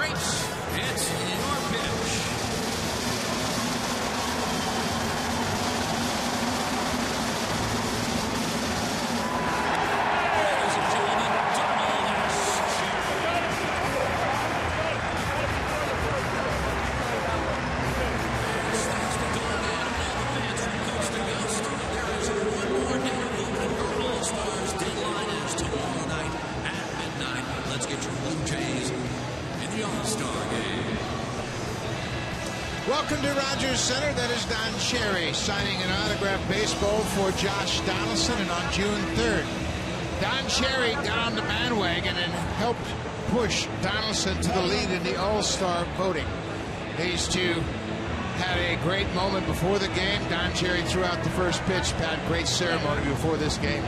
Drapes, it's your pitch. Ladies and gentlemen, let's get your Blue Jays in the All-Star game. Welcome to Rogers Center. That is Don Cherry signing an autographed baseball for Josh Donaldson. And on June 3rd, Don Cherry got on the bandwagon and helped push Donaldson to the lead in the All-Star voting. These two had a great moment before the game. Don Cherry threw out the first pitch, had a great ceremony before this game.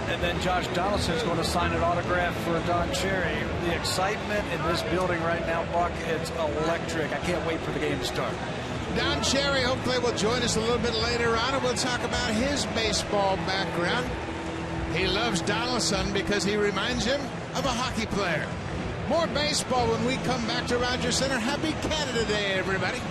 And then Josh Donaldson is going to sign an autograph for Don Cherry. The excitement in this building right now, Buck, it's electric. I can't wait for the game to start. Don Cherry hopefully will join us a little bit later on, and we'll talk about his baseball background. He loves Donaldson because he reminds him of a hockey player. More baseball when we come back to Rogers Center. Happy Canada Day, everybody.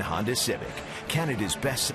Honda Civic, Canada's best.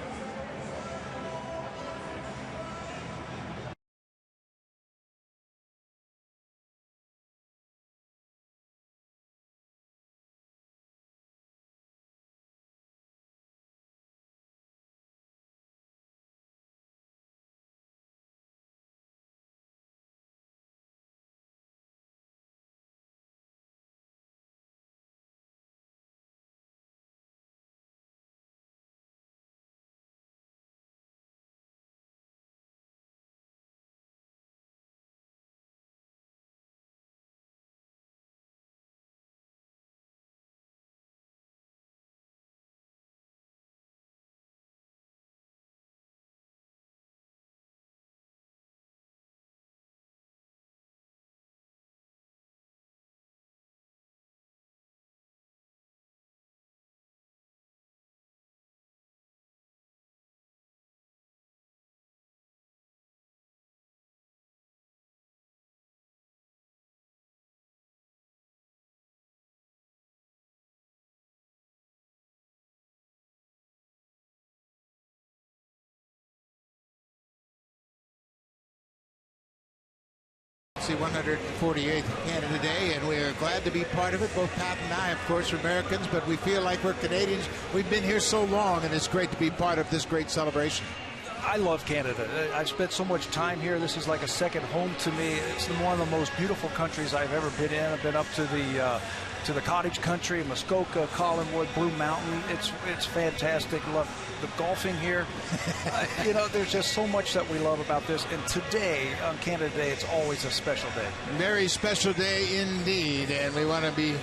The 148th Canada Day, and we are glad to be part of it. Both Pat and I, of course, are Americans, but we feel like we're Canadians. We've been here so long, and it's great to be part of this great celebration. I love Canada. I've spent so much time here. This is like a second home to me. It's one of the most beautiful countries I've ever been in. I've been up to the cottage country, Muskoka, Collinwood, Blue Mountain. It's fantastic. Love the golfing here. You know, there's just so much that we love about this. And today, on Canada Day, it's always a special day. Very special day indeed. And we want to be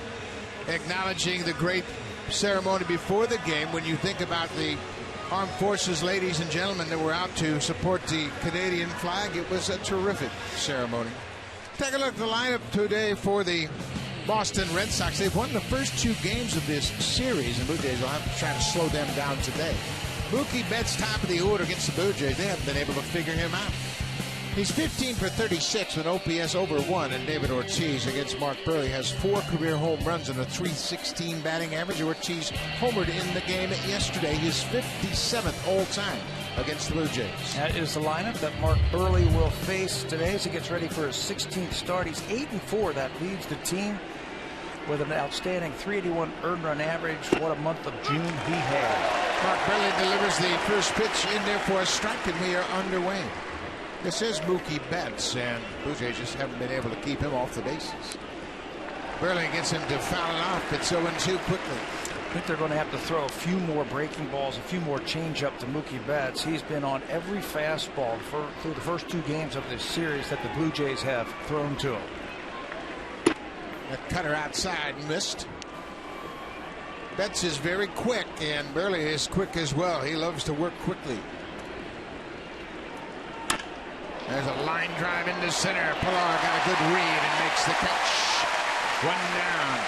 acknowledging the great ceremony before the game. When you think about the Armed Forces ladies and gentlemen that were out to support the Canadian flag, it was a terrific ceremony. Take a look at the lineup today for the Boston Red Sox. They've won the first two games of this series, and Blue Jays will have to try to slow them down today. Mookie Betts top of the order against the Blue Jays. They haven't been able to figure him out. He's 15 for 36 with OPS over 1, and David Ortiz against Mark Burley has 4 career home runs and a .316 batting average. Ortiz homered in the game yesterday, his 57th all-time. against the Blue Jays. That is the lineup that Mark Burley will face today as he gets ready for his 16th start. He's 8-4. That leads the team with an outstanding 381 earned run average. What a month of June he had. Mark Burley delivers the first pitch in there for a strike, and we are underway. This is Mookie Betts, and Blue Jays just haven't been able to keep him off the bases. Burley gets him to foul it off. It's 0-2 quickly. I think they're going to have to throw a few more breaking balls, a few more changeup to Mookie Betts. He's been on every fastball through the first 2 games of this series that the Blue Jays have thrown to him. A cutter outside missed. Betts is very quick, and Burley is quick as well. He loves to work quickly. There's a line drive into center. Pilar got a good read and makes the catch. 1 down.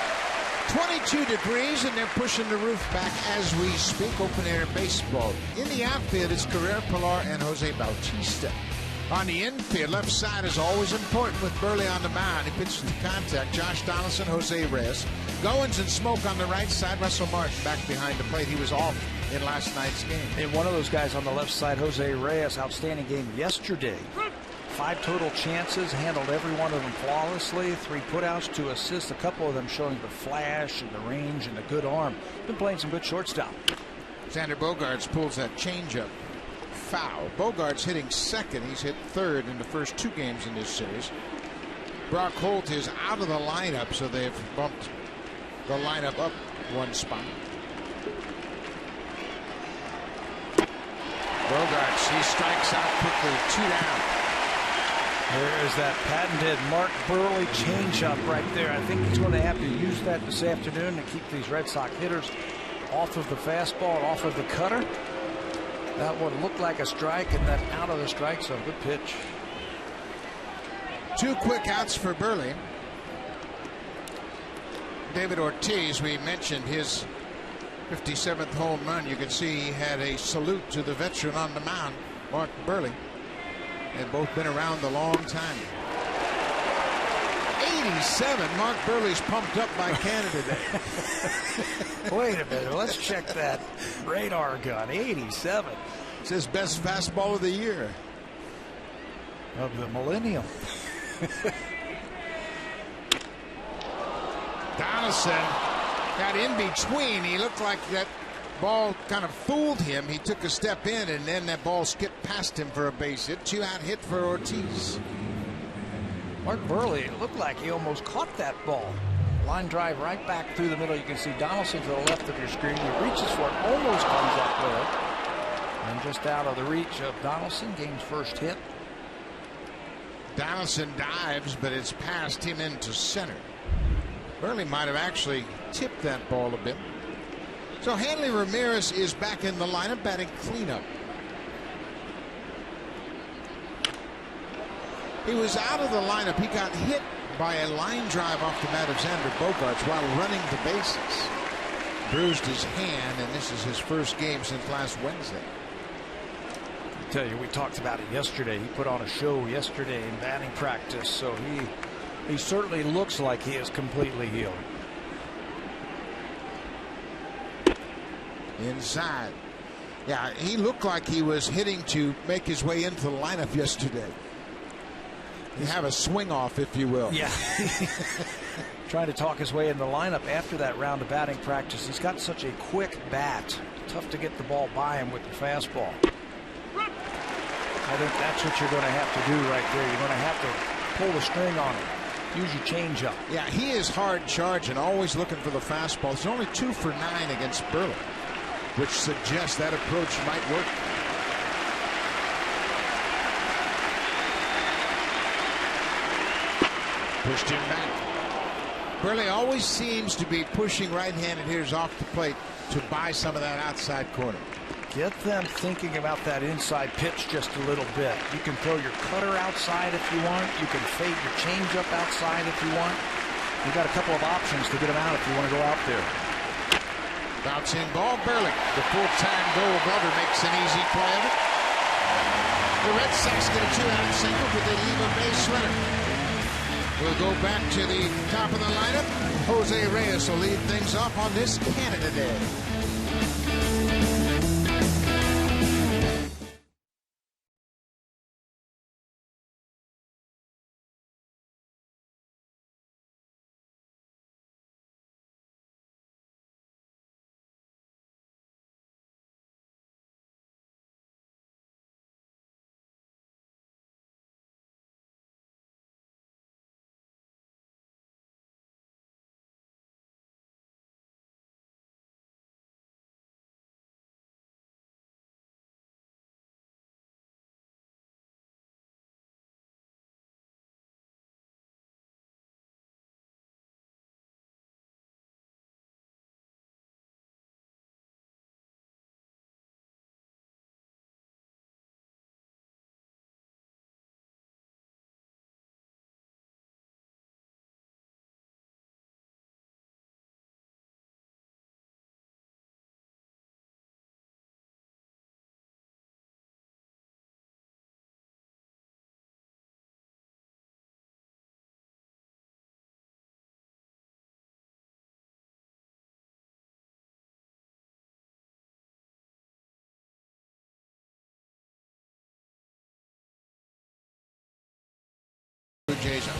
22 degrees, and they're pushing the roof back as we speak. Open air baseball. In the outfield, it's Carrera, Pilar, and Jose Bautista. On the infield, left side is always important with Burley on the mound. He pitches to contact. Josh Donaldson, Jose Reyes. Goins and Smoke on the right side. Russell Martin back behind the plate. He was off in last night's game. And one of those guys on the left side, Jose Reyes, outstanding game yesterday. 5 total chances, handled every one of them flawlessly. 3 putouts, 2 assists, a couple of them showing the flash and the range and the good arm. Been playing some good shortstop. Xander Bogaerts pulls that changeup foul. Bogaerts hitting second. He's hit third in the first 2 games in this series. Brock Holt is out of the lineup, so they've bumped the lineup up 1 spot. Bogaerts, he strikes out quickly. 2 down. There is that patented Mark Burley changeup right there. I think he's going to have to use that this afternoon to keep these Red Sox hitters off of the fastball, off of the cutter. That one looked like a strike, and then out of the strike zone. Good pitch. 2 quick outs for Burley. David Ortiz, we mentioned his 57th home run. You can see he had a salute to the veteran on the mound, Mark Burley. They've both been around a long time. 87. Mark Burley's pumped up by Canada Day. Wait a minute. Let's check that radar gun. 87. It's his best fastball of the year. Of the millennium. Donaldson got in between. He looked like that ball kind of fooled him. He took a step in, and then that ball skipped past him for a base hit. 2-out hit for Ortiz. Mark Burley, it looked like he almost caught that ball. Line drive right back through the middle. You can see Donaldson to the left of your screen. He reaches for it, almost comes up there. And just out of the reach of Donaldson, game's first hit. Donaldson dives, but it's past him into center. Burley might have actually tipped that ball a bit. So Hanley Ramirez is back in the lineup, batting cleanup. He was out of the lineup. He got hit by a line drive off the bat of Xander Bogaerts while running the bases. Bruised his hand, and this is his first game since last Wednesday. I tell you, we talked about it yesterday. He put on a show yesterday in batting practice, so he certainly looks like he is completely healed. Inside. Yeah, he looked like he was hitting to make his way into the lineup yesterday. You have a swing off, if you will. Yeah. Trying to talk his way in the lineup after that round of batting practice. He's got such a quick bat. Tough to get the ball by him with the fastball. I think that's what you're going to have to do right there. You're going to have to pull the string on him. Use your changeup. Yeah, he is hard charging, always looking for the fastball. He's only 2 for 9 against Burley, which suggests that approach might work. Pushed him back. Burley always seems to be pushing right-handed hitters off the plate to buy some of that outside corner. Get them thinking about that inside pitch just a little bit. You can throw your cutter outside if you want. You can fade your changeup outside if you want. You've got a couple of options to get them out if you want to go out there. Bouncing ball, Burley. The full-time Gold Glover makes an easy play of it. The Red Sox get a 2-out single, but they leave a base runner. We'll go back to the top of the lineup. Jose Reyes will lead things off on this Canada Day.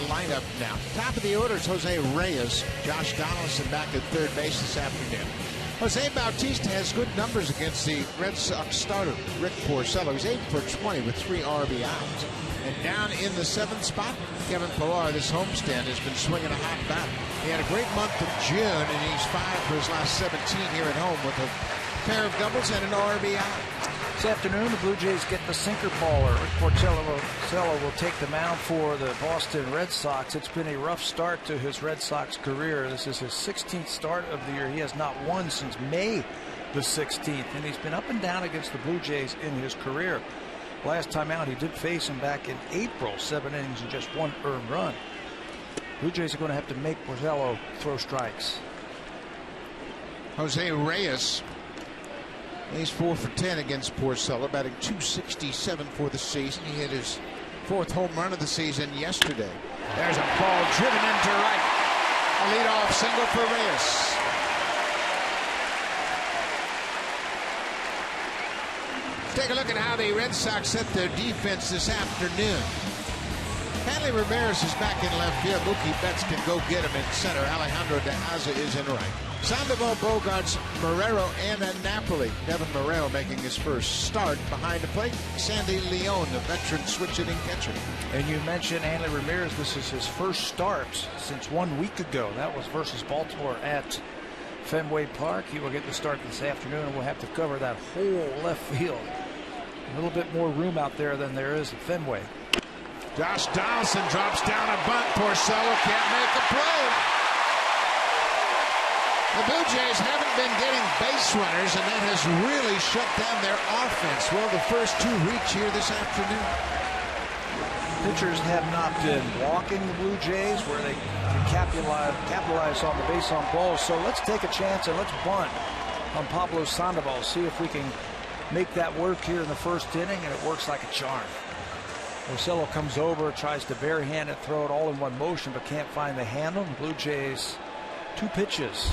lineup now. Top of the order is Jose Reyes. Josh Donaldson back at third base this afternoon. Jose Bautista has good numbers against the Red Sox starter, Rick Porcello. He's 8 for 20 with 3 RBIs. And down in the 7th spot, Kevin Pillar, this homestand, has been swinging a hot bat. He had a great month of June, and he's 5 for his last 17 here at home with a pair of doubles and an RBI. This afternoon, the Blue Jays get the sinker baller. Rick Porcello will take the mound for the Boston Red Sox. It's been a rough start to his Red Sox career. This is his 16th start of the year. He has not won since May the 16th, and he's been up and down against the Blue Jays in his career. Last time out, he did face him back in April, 7 innings and just 1 earned run. Blue Jays are going to have to make Porcello throw strikes. Jose Reyes, he's 4 for 10 against Porcello, batting .267 for the season. He hit his 4th home run of the season yesterday. There's a ball driven into right. A leadoff single for Reyes. Take a look at how the Red Sox set their defense this afternoon. Hanley Ramirez is back in left field. Mookie Betts can go get him in center. Alejandro De Aza is in right. Sandoval, Bogarts, Marrero, and Napoli. Devin Marrero making his first start behind the plate. Sandy Leon, the veteran switch-hitting catcher. And you mentioned Hanley Ramirez. This is his first start since 1 week ago. That was versus Baltimore at Fenway Park. He will get the start this afternoon, and we'll have to cover that whole left field. A little bit more room out there than there is at Fenway. Josh Donaldson drops down a bunt. Porcello can't make a play. The Blue Jays haven't been getting base runners, and that has really shut down their offense. Well, the first 2 reach here this afternoon. Pitchers have not been walking the Blue Jays where they can capitalize on the base on balls. So let's take a chance and let's bunt on Pablo Sandoval. See if we can make that work here in the first inning, and it works like a charm. Porcello comes over, tries to barehand it, throw it all in one motion, but can't find the handle. Blue Jays, 2 pitches,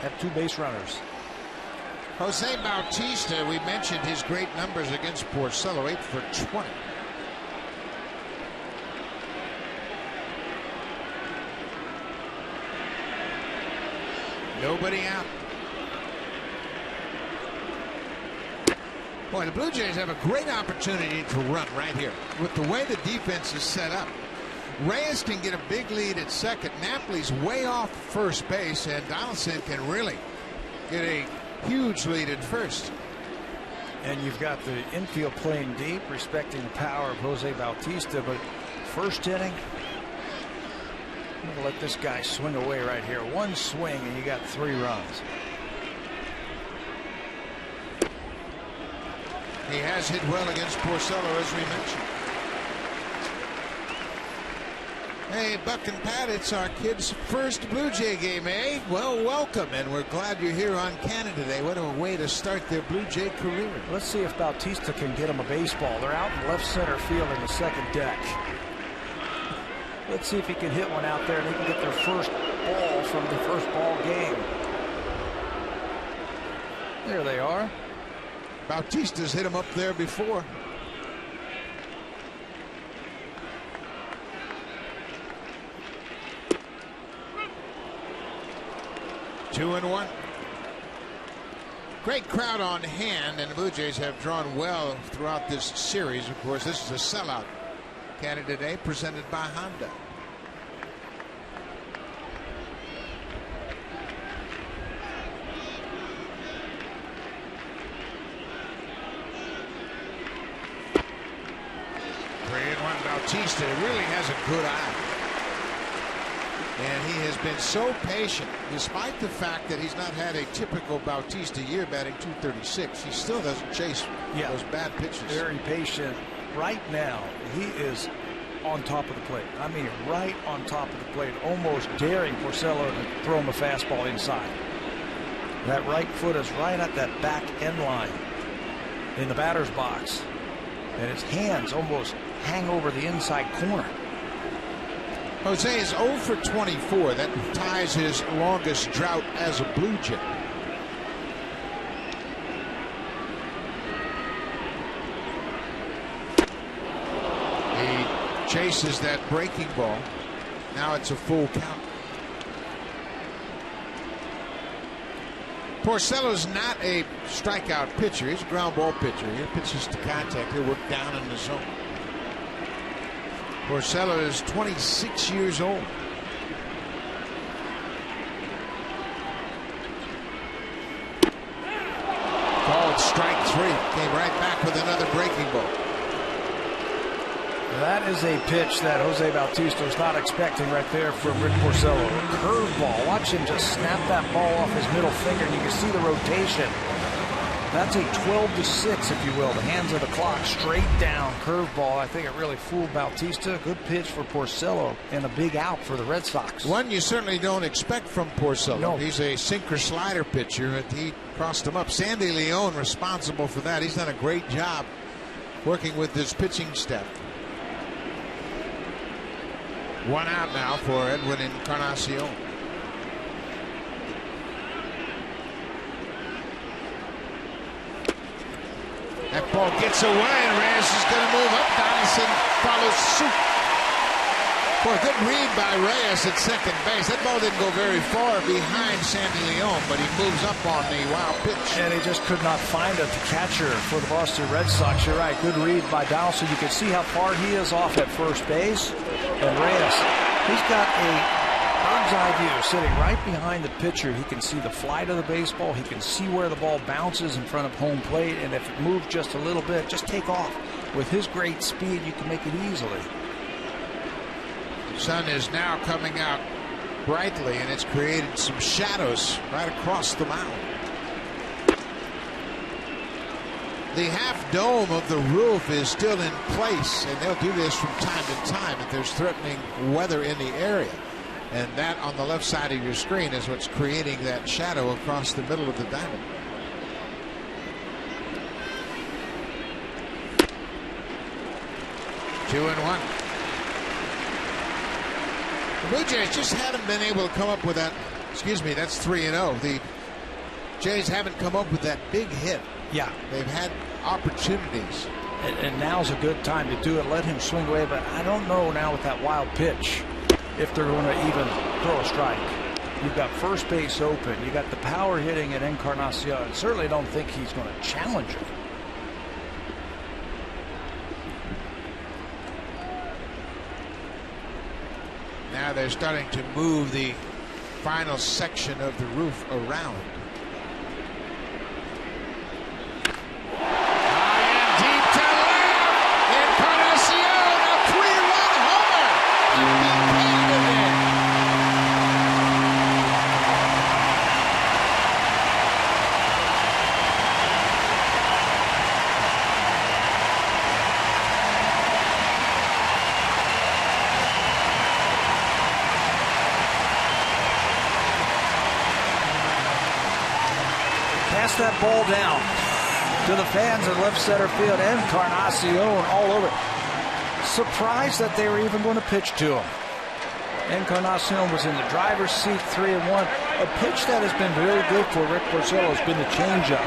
have 2 base runners. Jose Bautista, we mentioned his great numbers against Porcello, 8 for 20. Nobody out. Boy, the Blue Jays have a great opportunity to run right here. With the way the defense is set up, Reyes can get a big lead at second. Napoli's way off first base, and Donaldson can really get a huge lead at first. And you've got the infield playing deep, respecting the power of Jose Bautista, but first inning, I'm going to let this guy swing away right here. 1 swing, and you got 3 runs. He has hit well against Porcello, as we mentioned. Hey, Buck and Pat, it's our kids' first Blue Jay game, eh? Well, welcome, and we're glad you're here on Canada Day. What a way to start their Blue Jay career. Let's see if Bautista can get him a baseball. They're out in left center field in the second deck. Let's see if he can hit one out there and they can get their first ball from the first ball game. There they are. Bautista's hit him up there before. Two and one. Great crowd on hand, and the Blue Jays have drawn well throughout this series. Of course, this is a sellout Canada Day presented by Honda. Bautista really has a good eye, and he has been so patient despite the fact that he's not had a typical Bautista year, batting .236. He still doesn't chase those bad pitches. Very patient. Right now he is on top of the plate. I mean, right on top of the plate, almost daring Porcello to throw him a fastball inside. That right foot is right at that back end line in the batter's box, and his hands almost hang over the inside corner. Jose is 0 for 24. That ties his longest drought as a Blue Jay. He chases that breaking ball. Now it's a full count. Porcello's not a strikeout pitcher. He's a ground ball pitcher. He pitches to contact. He'll work down in the zone. Porcello is 26 years old. Called strike 3. Came right back with another breaking ball. That is a pitch that Jose Bautista was not expecting right there from Rick Porcello. Curveball. Watch him just snap that ball off his middle finger, and you can see the rotation. That's a 12-6, if you will. The hands of the clock, straight down curveball. I think it really fooled Bautista. Good pitch for Porcello and a big out for the Red Sox. One you certainly don't expect from Porcello. No. He's a sinker slider pitcher, but he crossed him up. Sandy Leon responsible for that. He's done a great job working with this pitching staff. One out now for Edwin Encarnacion. That ball gets away, and Reyes is going to move up. Donaldson follows suit. For a good read by Reyes at second base. That ball didn't go very far behind Sandy Leon, but he moves up on the wild pitch. And he just could not find a catcher for the Boston Red Sox. You're right. Good read by Donaldson. You can see how far he is off at first base. And Reyes, he's got a bird's eye view sitting right behind the pitcher. He can see the flight of the baseball. He can see where the ball bounces in front of home plate. And if it moves just a little bit, just take off. With his great speed, you can make it easily. The sun is now coming out brightly, and it's created some shadows right across the mound. The half dome of the roof is still in place, and they'll do this from time to time if there's threatening weather in the area. And that on the left side of your screen is what's creating that shadow across the middle of the diamond. Two and one. The Blue Jays just haven't been able to come up with that. Excuse me, that's 3-0. The Jays haven't come up with that big hit. Yeah. They've had opportunities. And now's a good time to do it. Let him swing away, but I don't know now with that wild pitch if they're going to even throw a strike. You've got first base open. You got the power hitting at Encarnacion. Certainly don't think he's going to challenge it. Now they're starting to move the final section of the roof around. High and deep to left. Encarnacion, a 3-run homer. Pass that ball down to the fans in left center field. Encarnacion all over. Surprised that they were even going to pitch to him. Encarnacion was in the driver's seat, 3-1. A pitch that has been really good for Rick Porcello has been the changeup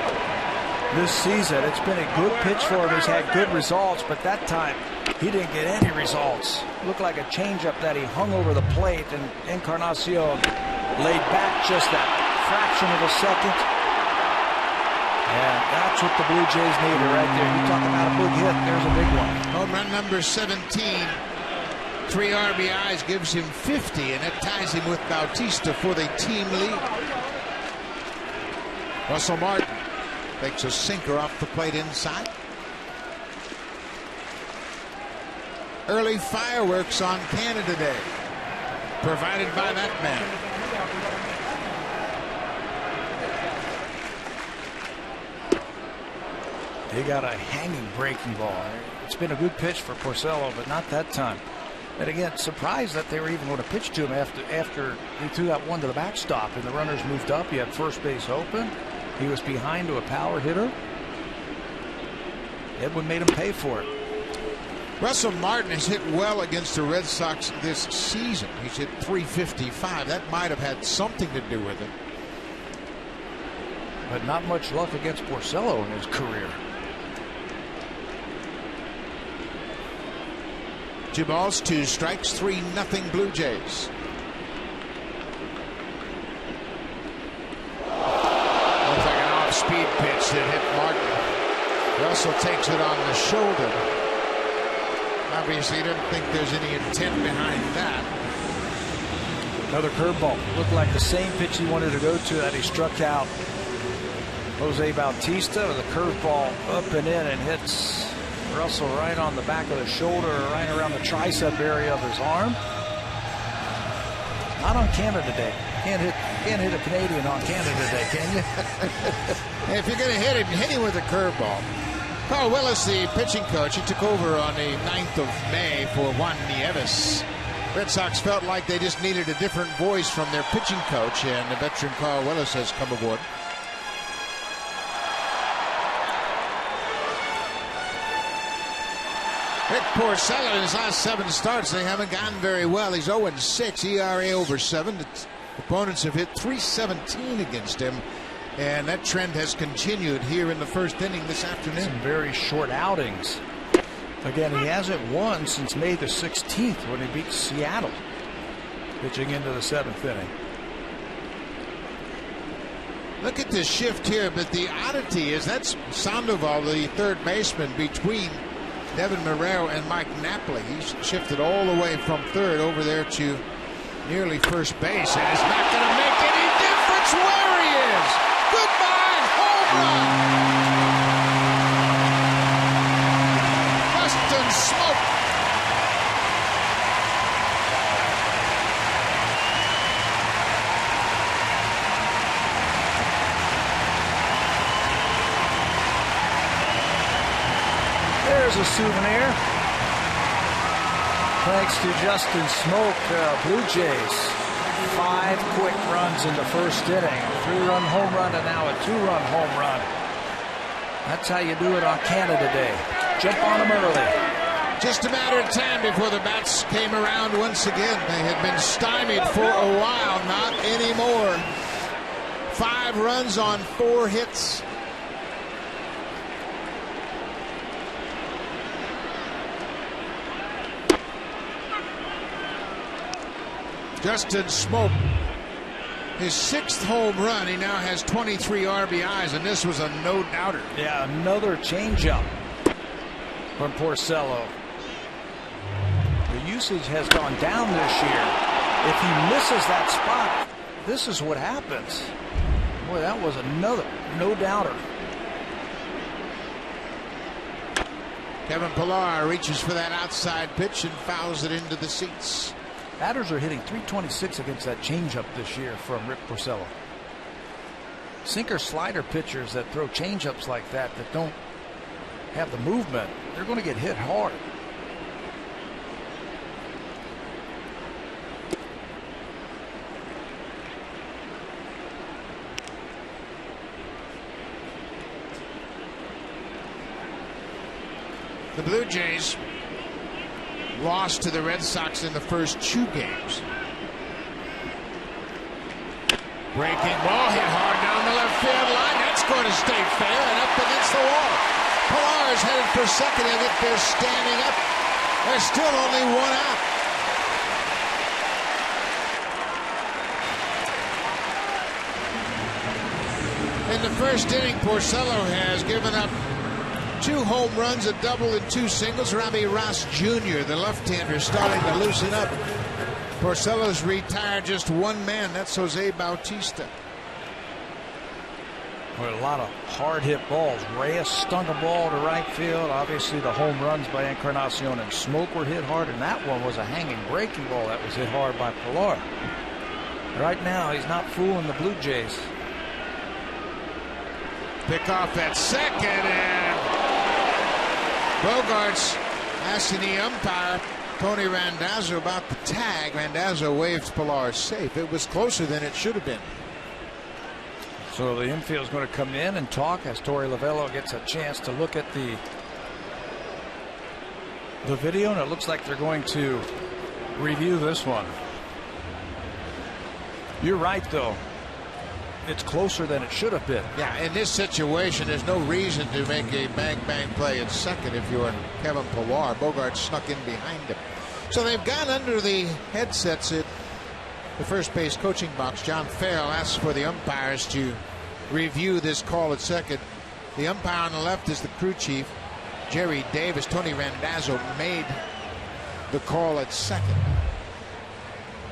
this season. It's been a good pitch for him. He's had good results, but that time he didn't get any results. Looked like a changeup that he hung over the plate, and Encarnacion laid back just that fraction of a second. And that's what the Blue Jays needed right there. You talk about a big hit, there's a big one. Home run number 17. 3 RBIs gives him 50, and it ties him with Bautista for the team lead. Russell Martin takes a sinker off the plate inside. Early fireworks on Canada Day, provided by that man. He got a hanging breaking ball. It's been a good pitch for Porcello, but not that time. And again, surprised that they were even going to pitch to him after he threw that one to the backstop and the runners moved up. He had first base open. He was behind to a power hitter. Edwin made him pay for it. Russell Martin has hit well against the Red Sox this season. He's hit .355. That might have had something to do with it. But not much luck against Porcello in his career. 2 balls, 2 strikes, 3-0 Blue Jays. Looks like an off-speed pitch that hit Martin. Russell takes it on the shoulder. Obviously, he doesn't think there's any intent behind that. Another curveball. Looked like the same pitch he wanted to go to that he struck out Jose Bautista, with a curveball up and in, and hits Russell right on the back of the shoulder, right around the tricep area of his arm. Not on Canada Day. Can't hit a Canadian on Canada Day, can you? Hey, if you're going to hit him with a curveball. Carl Willis, the pitching coach, he took over on the 9th of May for Juan Nieves. Red Sox felt like they just needed a different voice from their pitching coach, and the veteran Carl Willis has come aboard. Rick Porcello, in his last 7 starts, they haven't gotten very well. He's 0-6, ERA over 7. Opponents have hit .317 against him, and that trend has continued here in the first inning this afternoon. Some very short outings. Again, he hasn't won since May the 16th when he beat Seattle, pitching into the 7th inning. Look at this shift here, but the oddity is that's Sandoval, the third baseman, between Devin Marrero and Mike Napoli. He's shifted all the way from third over there to nearly first base, and it's not going to make any difference where he is. Goodbye, home run. Justin Smoke. There's a souvenir. Thanks to Justin Smoke, Blue Jays, 5 quick runs in the first inning. 3-run home run and now a 2-run home run. That's how you do it on Canada Day. Jump on them early. Just a matter of time before the bats came around once again. They had been stymied for a while, not anymore. 5 runs on 4 hits. Justin Smoke, his 6th home run. He now has 23 RBIs, and this was a no-doubter. Yeah, another changeup from Porcello. The usage has gone down this year. If he misses that spot, this is what happens. Boy, that was another no-doubter. Kevin Pillar reaches for that outside pitch and fouls it into the seats. Batters are hitting .326 against that changeup this year from Rick Porcello. Sinker slider pitchers that throw changeups like that don't have the movement, they're going to get hit hard. The Blue Jays lost to the Red Sox in the first 2 games. Breaking ball hit hard down the left field line. That's going to stay fair and up against the wall. Pillar is headed for second, and if they're standing up, there's still only 1 out. In the first inning, Porcello has given up 2 home runs, a double, and 2 singles. Robbie Ross Jr., the left-hander, starting to loosen up. Porcello's retired just 1 man. That's Jose Bautista. With a lot of hard-hit balls. Reyes stung a ball to right field. Obviously, the home runs by Encarnacion and Smoke were hit hard, and that one was a hanging breaking ball that was hit hard by Pillar. Right now, he's not fooling the Blue Jays. Pick off at second, and Bogarts asking the umpire, Tony Randazzo, about the tag. Randazzo waved Pillar safe. It was closer than it should have been. So the infield is going to come in and talk as Torey Lovullo gets a chance to look at the video, and it looks like they're going to review this one. You're right, though. it's closer than it should have been. Yeah, in this situation, there's no reason to make a bang-bang play at second if you're Kevin Pillar. Bogart snuck in behind him. So they've gone under the headsets at the first base coaching box. John Farrell asks for the umpires to review this call at second. The umpire on the left is the crew chief, Jerry Davis. Tony Randazzo made the call at second.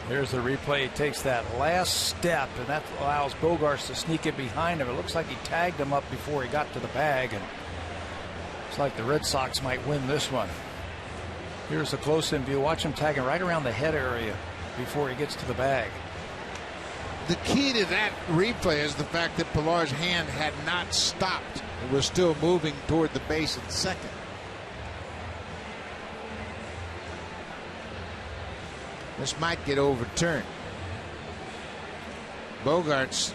There's the replay. He takes that last step, and that allows Bogarts to sneak it behind him. It looks like he tagged him up before he got to the bag, and it's like the Red Sox might win this one. Here's a close-in view. Watch him tagging right around the head area before he gets to the bag. The key to that replay is the fact that Pillar's hand had not stopped. It was still moving toward the base at second. This might get overturned. Bogarts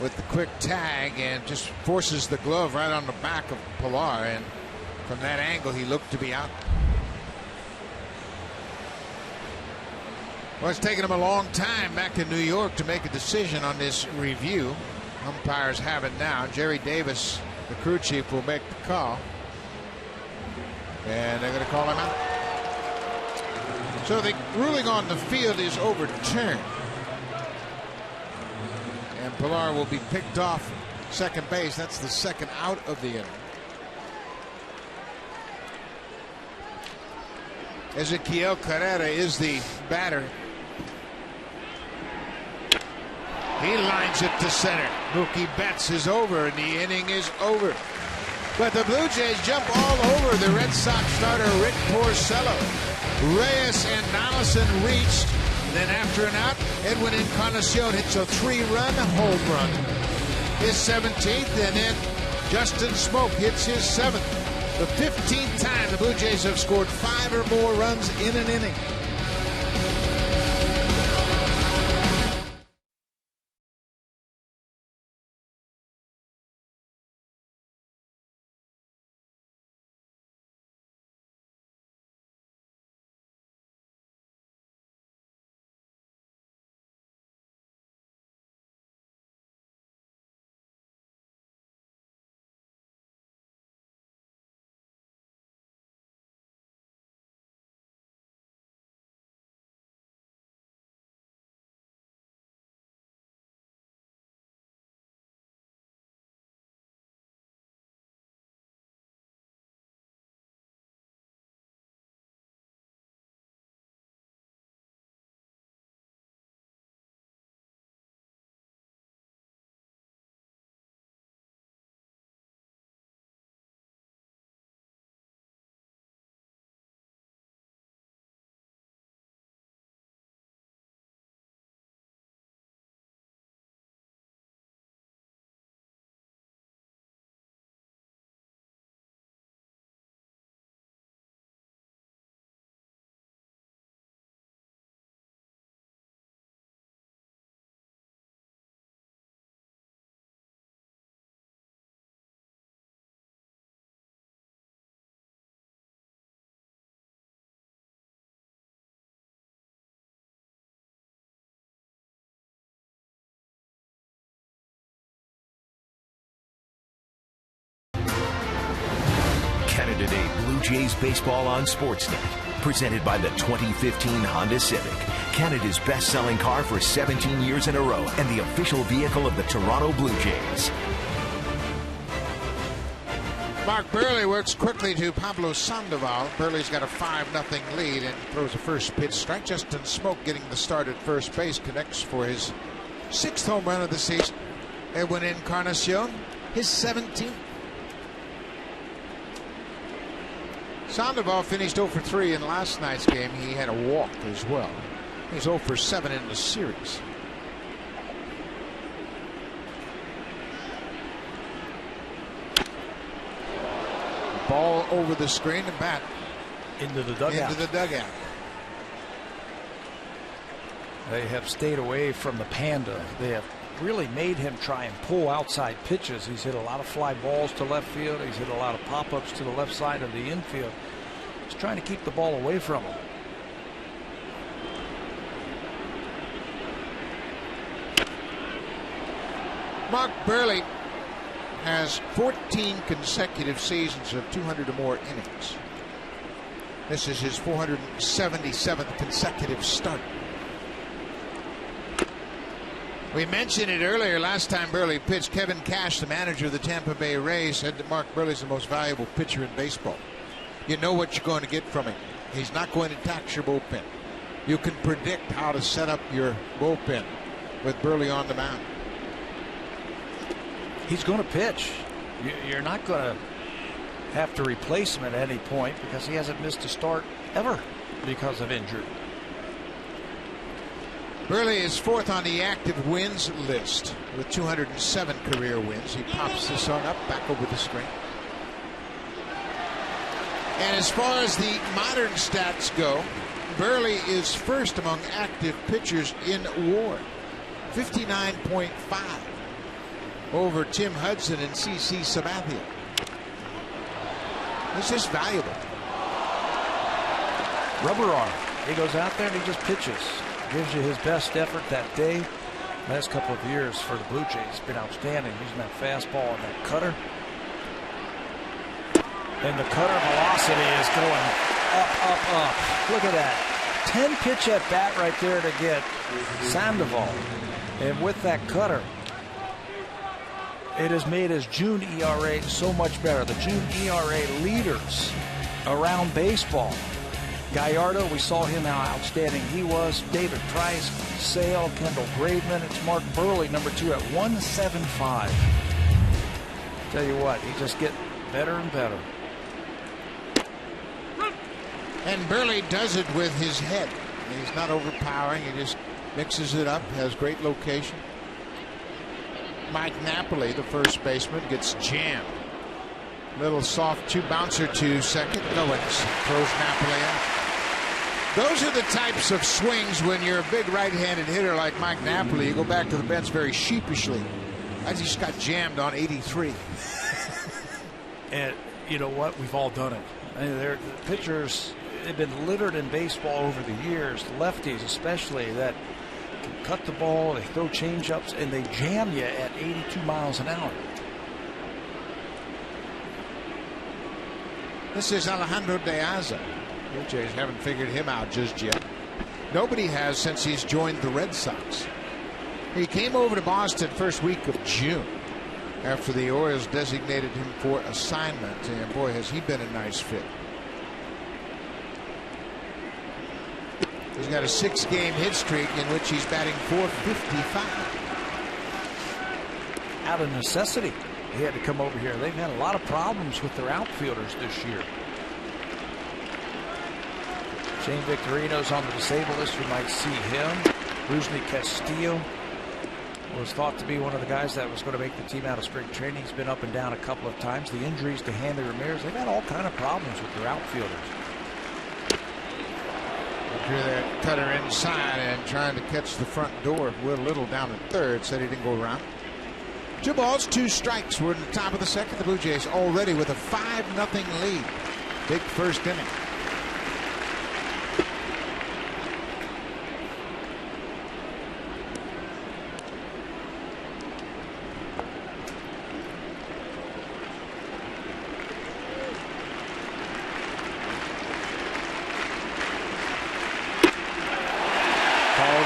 with the quick tag and just forces the glove right on the back of Pillar, and from that angle he looked to be out. Well, it's taken him a long time back in New York to make a decision on this review. Umpires have it now. Jerry Davis, the crew chief, will make the call, and they're going to call him out. So the ruling on the field is overturned, and Pillar will be picked off second base. That's the second out of the inning. Ezequiel Carrera is the batter. He lines it to center. Mookie Betts is over, and the inning is over. But the Blue Jays jump all over the Red Sox starter Rick Porcello. Reyes and Donaldson reached. Then after an out, Edwin Encarnacion hits a 3-run home run, his 17th, and then Justin Smoke hits his 7th. The 15th time the Blue Jays have scored 5 or more runs in an inning. Canada Day Blue Jays baseball on Sportsnet. Presented by the 2015 Honda Civic. Canada's best-selling car for 17 years in a row and the official vehicle of the Toronto Blue Jays. Mark Burley works quickly to Pablo Sandoval. Burley's got a 5-0 lead and throws a first pitch strike. Justin Smoke getting the start at first base, connects for his 6th home run of the season. Edwin Encarnacion, his 17th. Sandoval finished 0 for 3 in last night's game. He had a walk as well. He's 0 for 7 in the series. Ball over the screen and bat into the dugout. Into the dugout. They have stayed away from the Panda. They have really made him try and pull outside pitches. He's hit a lot of fly balls to left field. He's hit a lot of pop-ups to the left side of the infield. He's trying to keep the ball away from him. Mark Buehrle has 14 consecutive seasons of 200 or more innings. This is his 477th consecutive start. We mentioned it earlier. Last time Buehrle pitched, Kevin Cash, the manager of the Tampa Bay Rays, said that Mark Buehrle is the most valuable pitcher in baseball. You know what you're going to get from him. He's not going to tax your bullpen. You can predict how to set up your bullpen with Buehrle on the mound. He's going to pitch. You're not going to have to replace him at any point because he hasn't missed a start ever because of injury. Buehrle is fourth on the active wins list with 207 career wins. He pops this on up, back over the screen. And as far as the modern stats go, Buehrle is first among active pitchers in WAR, 59.5 over Tim Hudson and CC Sabathia. It's just valuable. Rubber arm. He goes out there and he just pitches. Gives you his best effort that day. Last couple of years for the Blue Jays, been outstanding using that fastball and that cutter. And the cutter velocity is going up. Look at that. 10 pitch at bat right there to get Sandoval. And with that cutter, it has made his June ERA so much better. The June ERA leaders around baseball. Gallardo, we saw him how outstanding he was. David Price, Sale, Kendall Graveman. It's Mark Buehrle, number 2 at 175. Tell you what, he just get better and better. And Buehrle does it with his head. He's not overpowering. He just mixes it up, has great location. Mike Napoli, the first baseman, gets jammed. Little soft bouncer to second. Owens throws Napoli out. Those are the types of swings when you're a big right-handed hitter like Mike Napoli. You go back to the bench very sheepishly. I just got jammed on 83. And you know what? We've all done it. I mean, the pitchers, they've been littered in baseball over the years, lefties especially, that can cut the ball, they throw change-ups, and they jam you at 82 miles an hour. This is Alejandro De Aza. Blue Jays haven't figured him out just yet. Nobody has since he's joined the Red Sox. He came over to Boston first week of June after the Orioles designated him for assignment, and boy, has he been a nice fit. He's got a 6-game hit streak in which he's batting .455. Out of necessity, he had to come over here. They've had a lot of problems with their outfielders this year. Shane Victorino's on the disabled list. You might see him. Rusney Castillo was thought to be one of the guys that was going to make the team out of spring training. He's been up and down a couple of times. The injuries to Hanley Ramirez, they've had all kind of problems with their outfielders. Drew that cutter inside and trying to catch the front door. Will Little down at third, said he didn't go around. 2 balls, 2 strikes. We're in the top of the second. The Blue Jays already with a 5-0 lead. Big first inning.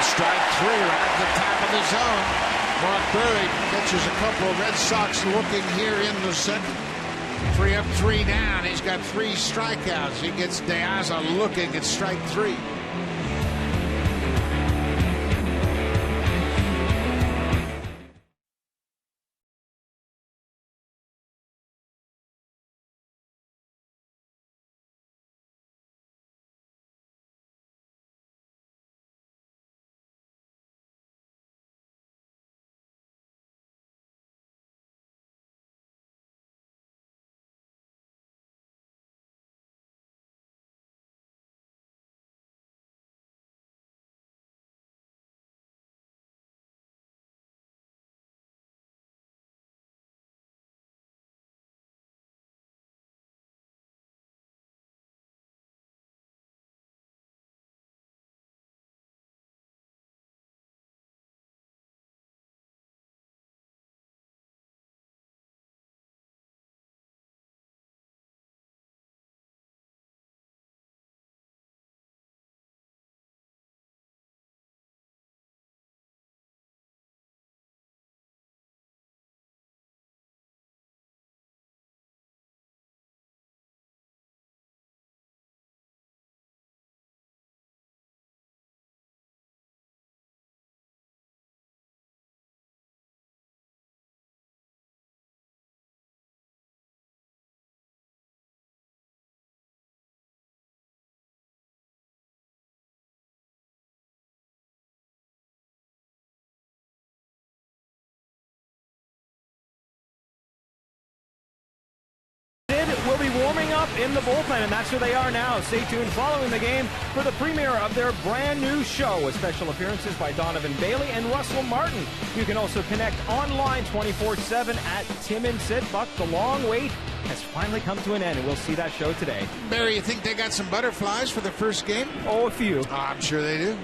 Strike 3 right at the top of the zone. Mark Buehrle catches a couple of Red Sox looking here in the second. 3 up, 3 down. He's got 3 strikeouts. He gets De Aza looking at strike 3. up in the bullpen, and that's who they are now. Stay tuned following the game for the premiere of their brand new show with special appearances by Donovan Bailey and Russell Martin. You can also connect online 24/7 at Tim and Sid. Buck, the long wait has finally come to an end, and we'll see that show today. Barry, you think they got some butterflies for the first game? Oh, a few. I'm sure they do.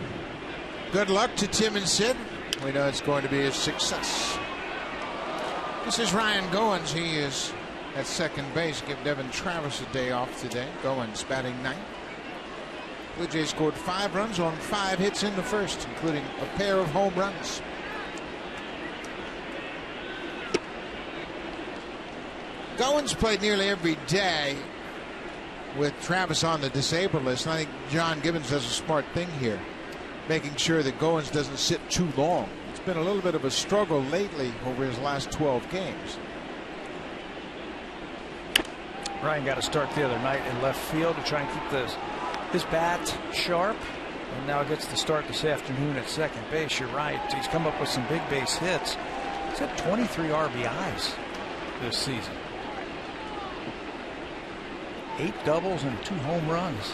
Good luck to Tim and Sid. We know it's going to be a success. This is Ryan Goins. He is at second base. Give Devin Travis a day off today. Goins batting ninth. Blue Jays scored 5 runs on 5 hits in the first, including a pair of home runs. Goins played nearly every day with Travis on the disabled list. And I think John Gibbons does a smart thing here, making sure that Goins doesn't sit too long. It's been a little bit of a struggle lately over his last 12 games. Ryan got a start the other night in left field to try and keep his bat sharp, and now gets the start this afternoon at second base. You're right. He's come up with some big base hits. He's had 23 RBIs this season. 8 doubles and 2 home runs.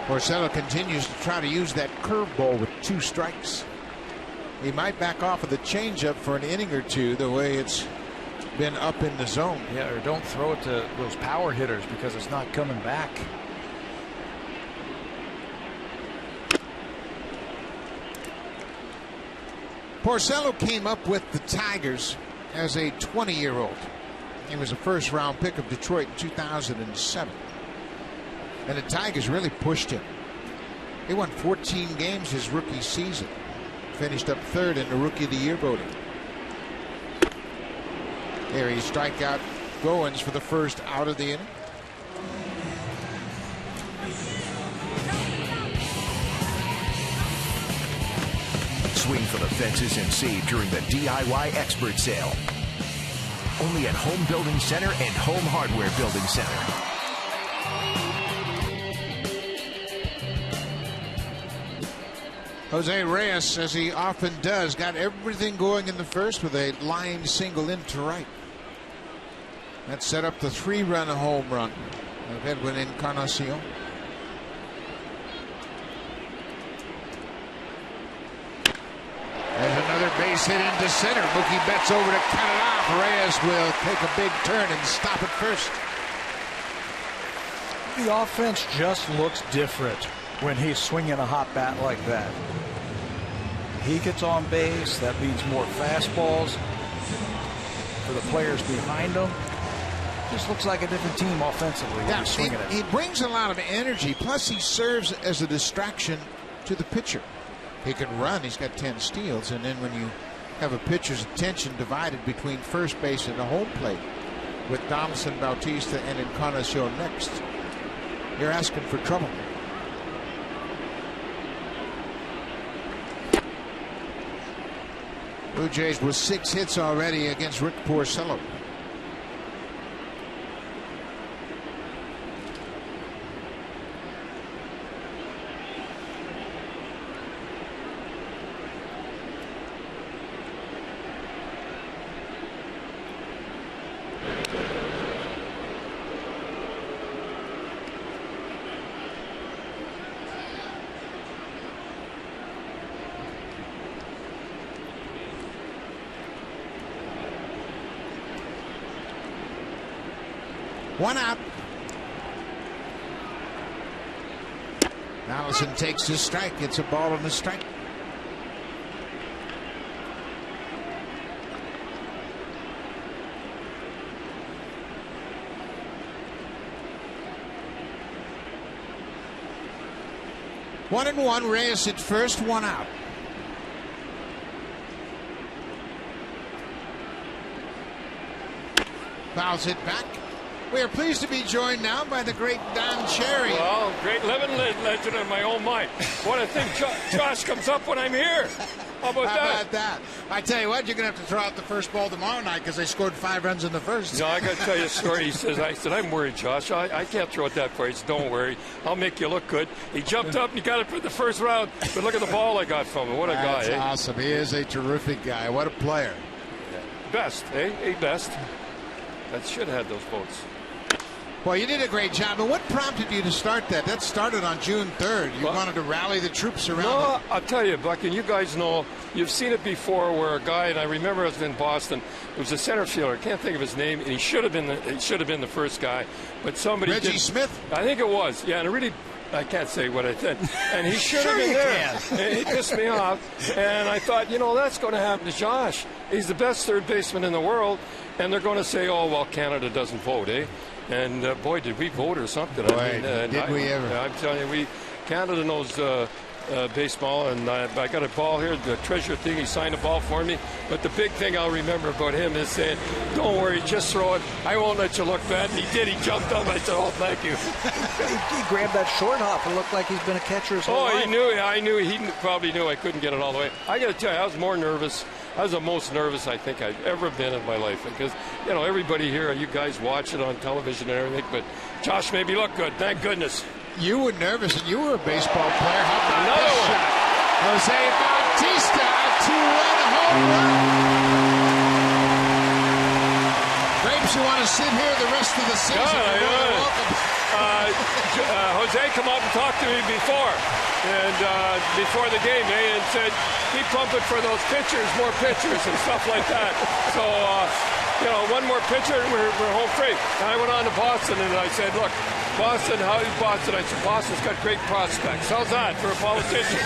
Porcello continues to try to use that curveball with 2 strikes. He might back off of the changeup for an inning or two, the way it's been up in the zone. Yeah, or don't throw it to those power hitters because it's not coming back. Porcello came up with the Tigers as a 20-year-old. He was a first-round pick of Detroit in 2007. And the Tigers really pushed him. He won 14 games his rookie season. Finished up 3rd in the Rookie of the Year voting. There he strike out Goins for the first out of the inning. Swing for the fences and save during the DIY Expert Sale. Only at Home Building Center and Home Hardware Building Center. Jose Reyes, as he often does, got everything going in the first with a line single into right. That set up the 3-run home run of Edwin Encarnacion. There's another base hit into center. Mookie Betts over to cut it off. Reyes will take a big turn and stop it first. The offense just looks different when he's swinging a hot bat like that. He gets on base. That means more fastballs for the players behind him. Just looks like a different team offensively when he's swinging it. He brings a lot of energy. Plus, he serves as a distraction to the pitcher. He can run. He's got 10 steals. And then when you have a pitcher's attention divided between first base and the home plate with Donaldson, Bautista, and Encarnacion next, you're asking for trouble. Blue Jays with 6 hits already against Rick Porcello. One out. Allison takes his strike. It's a ball and a strike. One and one. Reyes at first. 1 out. Fouls it back. We are pleased to be joined now by the great Don Cherry. Well, great living legend in my own mind. What I think Josh comes up when I'm here. How about that? I tell you what, you're going to have to throw out the first ball tomorrow night because they scored 5 runs in the first. No, I got to tell you a story. I said, I'm worried, Josh. I can't throw it that far. He said, don't worry. I'll make you look good. He jumped up and he got it for the first round. But look at the ball I got from him. What a guy. That's awesome. He is a terrific guy. What a player. Best, eh? A best. That should have had those votes. Well, you did a great job. And what prompted you to start that? That started on June 3rd. You wanted to rally the troops around. No, I'll tell you, Buck, and you guys know, you've seen it before where a guy, and I remember I was in Boston, it was a center fielder, I can't think of his name, and he should have been the first guy, but somebody Reggie Smith? I think it was, yeah, and it really, I can't say what I said. And he should have been there. And he pissed me off. And I thought, that's going to happen to Josh. He's the best third baseman in the world. And they're going to say, oh, well, Canada doesn't vote, eh? And, boy, did we vote or something. Boy, did we ever. I'm telling you, Canada knows baseball, and I got a ball here, the treasure thing, he signed a ball for me, but the big thing I'll remember about him is saying, don't worry, just throw it, I won't let you look bad. And he did, he jumped up, I said, oh, thank you. He grabbed that short hop and looked like he's been a catcher his whole life. I knew, he probably knew I couldn't get it all the way. I got to tell you, I was more nervous. I was the most nervous I think I've ever been in my life, because, everybody here, you guys watch it on television and everything, but Josh made me look good, thank goodness. You were nervous, and you were a baseball player. How about another this one? shot? Jose Bautista, a 2-run home run. Grapes, you want to sit here the rest of the season? Jose come up and talked to me before the game, and said, keep pumping for those pitchers, more pitchers and stuff like that. So, one more pitcher and we're home free. And I went on to Boston and I said, look, Boston, how is Boston? I said, Boston's got great prospects. How's that for a politician?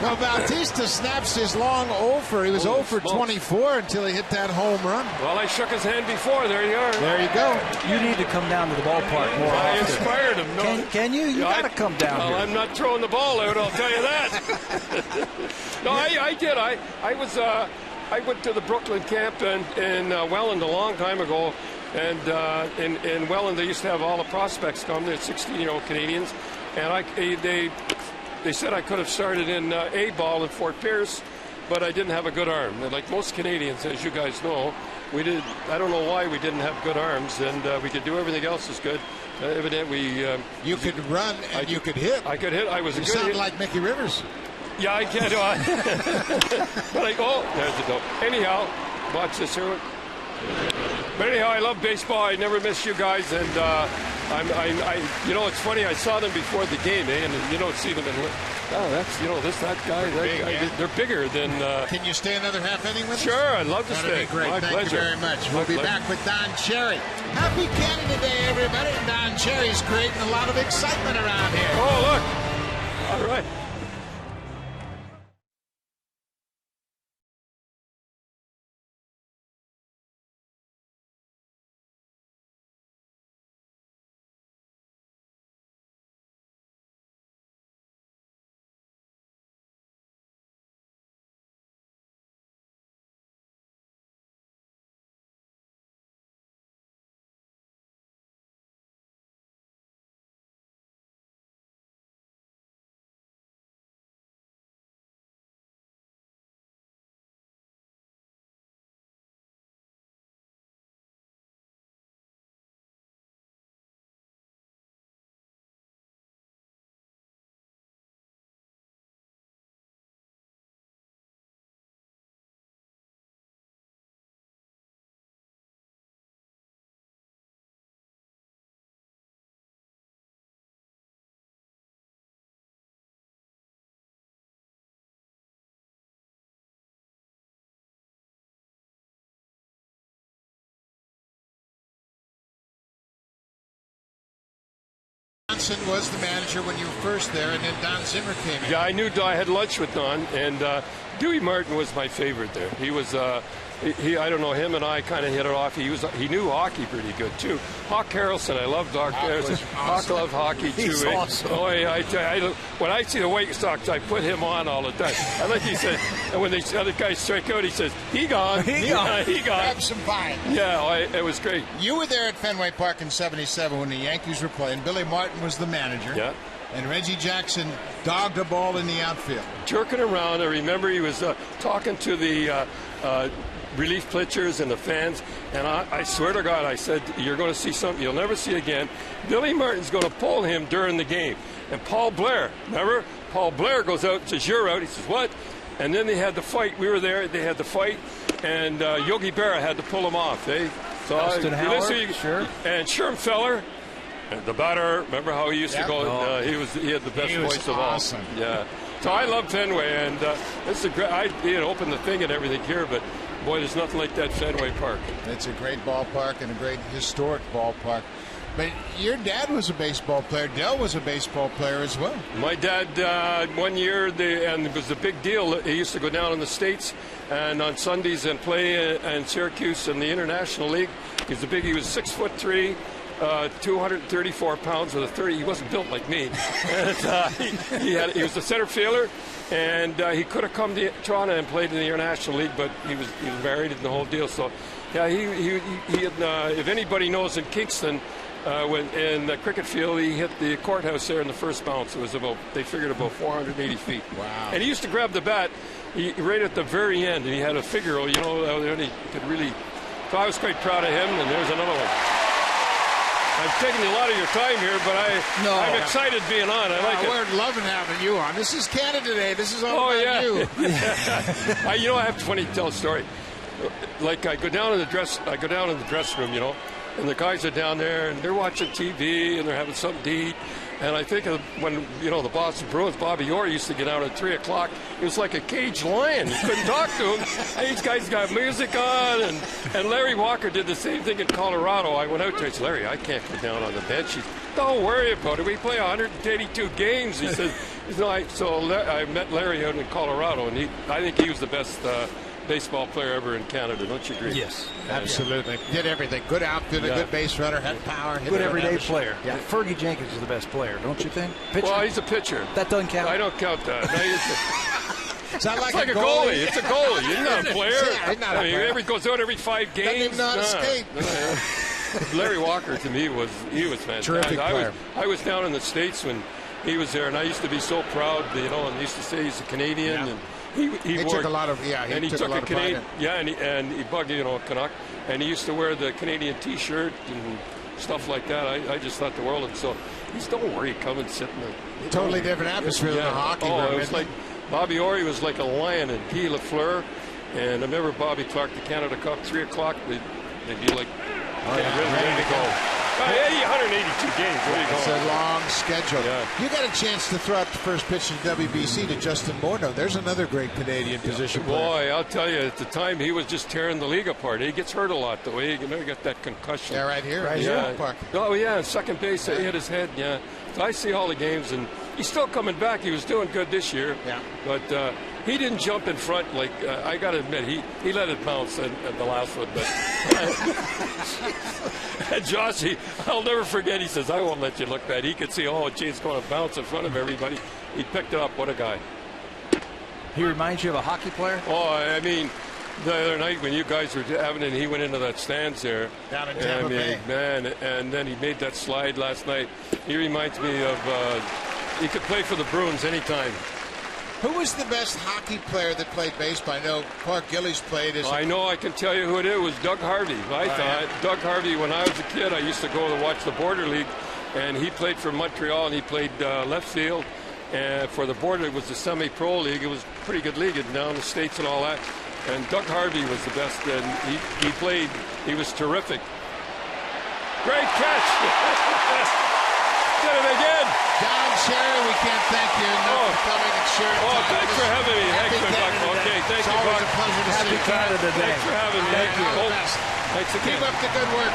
Well, Bautista snaps his long 0-for. He was 0 for 24 until he hit that home run. Well, I shook his hand before. There you are. There you go. You need to come down to the ballpark more often. I inspired him. No. Can you? You got to come down here. I'm not throwing the ball out, I'll tell you that. No, I did. I went to the Brooklyn camp in Welland a long time ago. And in Welland, they used to have all the prospects come. They're 16-year-old Canadians. And they said I could have started in A-ball in Fort Pierce, but I didn't have a good arm. And like most Canadians, as you guys know, I don't know why we didn't have good arms, and we could do everything else as good. Evidently, you could run and you could hit. I could hit. I was a good sound hit. like Mickey Rivers. Yeah, I can't. But there's the dope. Anyhow, watch this here. But anyhow, I love baseball. I never miss you guys, and it's funny. I saw them before the game, and you don't see them in. That guy. They're bigger than. Can you stay another half inning with us? Sure, I'd love to stay. That'd be great. My Thank pleasure. you very much. We'll be back with Don Cherry. Happy Canada Day, everybody! Don Cherry's creating a lot of excitement around here. Oh, look! All right. Johnson was the manager when you were first there, and then Don Zimmer came in. Yeah, I knew. I had lunch with Don, and Dewey Martin was my favorite there. He was. I don't know, him and I kind of hit it off. He knew hockey pretty good too. Hawk Harrelson, I love Hawk Harrelson. Hawk loved hockey too. He's awesome. Oh, yeah, when I see the White Sox, I put him on all the time. I like he said, and when the other guys strike out, he says, "He gone, he gone." Have some fun. Yeah, it was great. You were there at Fenway Park in '77 when the Yankees were playing. Billy Martin was the manager. Yeah. And Reggie Jackson dogged a ball in the outfield. Jerking around. I remember he was talking to the relief pitchers and the fans, and I swear to God, I said, you're going to see something you'll never see again. Billy Martin's going to pull him during the game. And Paul Blair, remember? Paul Blair goes out and says, you're out. He says, what? And then they had the fight. We were there. They had the fight, and Yogi Berra had to pull him off. So Austin Howard, sure. And Shermfeller, the batter. Remember how he used to go? He had the best voice of all. Yeah. So I love Fenway, and it's a great. I opened the thing and everything here, but boy, there's nothing like that Fenway Park. It's a great ballpark and a great historic ballpark. But your dad was a baseball player. Dell was a baseball player as well. My dad, 1 year, and it was a big deal. He used to go down in the States and on Sundays and play in Syracuse in the International League. He was 6'3". 234 pounds with a 30. He wasn't built like me. And, he was a center fielder, and he could have come to Toronto and played in the International League, but he was married and the whole deal. So, yeah, he had, if anybody knows in Kingston, when in the cricket field, he hit the courthouse there in the first bounce. It was they figured about 480 feet. Wow. And he used to grab the bat right at the very end, and he had a figure, and he could really. So I was quite proud of him, and there's another one. I'm taking a lot of your time here, but I'm excited being on. I like it. We're loving having you on. This is Canada Day. This is all about you. I have a funny to tell a story. Like I go down in the dressing room, and the guys are down there and they're watching TV and they're having something to eat. And I think of when, the Boston Bruins, Bobby Orr used to get out at 3 o'clock. It was like a caged lion. You couldn't talk to him. And these guys got music on. And Larry Walker did the same thing in Colorado. I went out there and said, Larry, I can't come down on the bench. He said, don't worry about it. We play 182 games. He said, I met Larry out in Colorado, and I think he was the best baseball player ever in Canada. Don't you agree? Yes, absolutely. Did everything. Good outfielder, good base runner, had power. Good everyday player. Yeah. Fergie Jenkins is the best player, don't you think? Pitcher? Well, he's a pitcher. That doesn't count. I don't count that. It's like a goalie. It's a goalie. He's not a player. He's not a player. He goes out every 5 games. Doesn't even escape. Larry Walker, to me, was fantastic. Terrific player. I was down in the States when he was there, and I used to be so proud, and used to say he's a Canadian. And he took a lot of, and he took a Canadian, and he bugged, Canuck, and he used to wear the Canadian T-shirt and stuff like that. I just thought the world of him. So don't worry, come and sit in the totally different atmosphere than the hockey room. It was like Bobby Orr was like a lion, and Guy Lafleur, and I remember Bobby Clark, the Canada Cup, 3 o'clock. They'd be like, ready to go. 182 games. It's a long schedule. Yeah. You got a chance to throw out the first pitch in WBC to Justin Morneau. There's another great Canadian position player. Boy, I'll tell you, at the time he was just tearing the league apart. He gets hurt a lot, the way he never got that concussion. Yeah, right here. Park. Oh, yeah, second base, he hit his head, yeah. So I see all the games, and he's still coming back. He was doing good this year. Yeah. But he didn't jump in front. Like, I got to admit, he let it bounce at the last one. But Josh, I'll never forget, he says, I won't let you look bad. He could see, it's going to bounce in front of everybody. He picked it up. What a guy. He reminds you of a hockey player? Oh, I mean, the other night when you guys were having it, he went into that stands there. Down in Tampa Bay. Man, and then he made that slide last night. He reminds me of, he could play for the Bruins anytime. Who was the best hockey player that played baseball? I know Clark Gillies played. I know, I can tell you who it was. Doug Harvey. I thought Doug Harvey, when I was a kid, I used to go to watch the Border League, and he played for Montreal, and he played left field. And for the Border, it was the semi-pro league. It was a pretty good league down in the States and all that. And Doug Harvey was the best, and he played. He was terrific. Great catch. Did it again. Don Cherry, we can't thank you enough for coming and sharing. Thanks for having me. Okay, thank you, Buck. It's always a pleasure to see you. Canada Day. Thanks for having me. Thank you. Thanks again. Keep up the good work.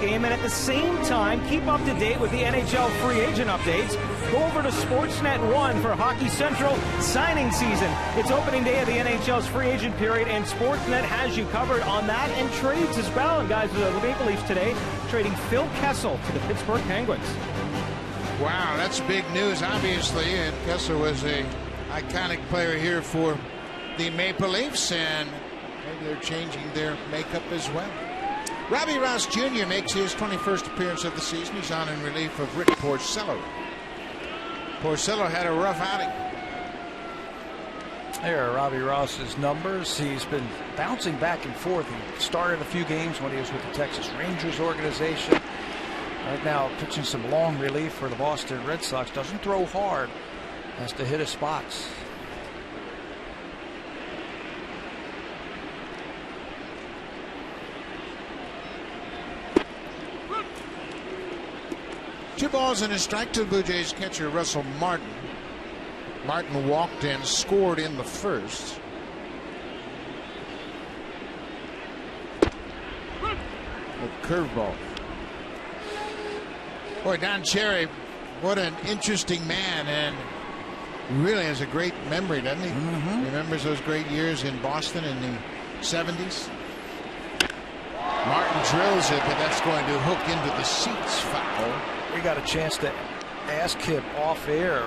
game, and at the same time, keep up to date with the NHL free agent updates. Go over to Sportsnet 1 for Hockey Central signing season. It's opening day of the NHL's free agent period, and Sportsnet has you covered on that and trades as well. And guys, the Maple Leafs today trading Phil Kessel to the Pittsburgh Penguins. Wow, that's big news, obviously. And Kessel was a iconic player here for the Maple Leafs, and maybe they're changing their makeup as well. Robbie Ross Jr. makes his 21st appearance of the season. He's on in relief of Rick Porcello. Porcello had a rough outing. There are Robbie Ross's numbers. He's been bouncing back and forth. He started a few games when he was with the Texas Rangers organization. Right now pitching some long relief for the Boston Red Sox. Doesn't throw hard. Has to hit his spots. Two balls and a strike to the Blue Jays catcher Russell Martin. Martin walked and scored in the first. A curveball. Boy, Don Cherry, what an interesting man, and really has a great memory, doesn't he? Remembers those great years in Boston in the 70s. Martin drills it, but that's going to hook into the seats. Foul. We got a chance to ask him off air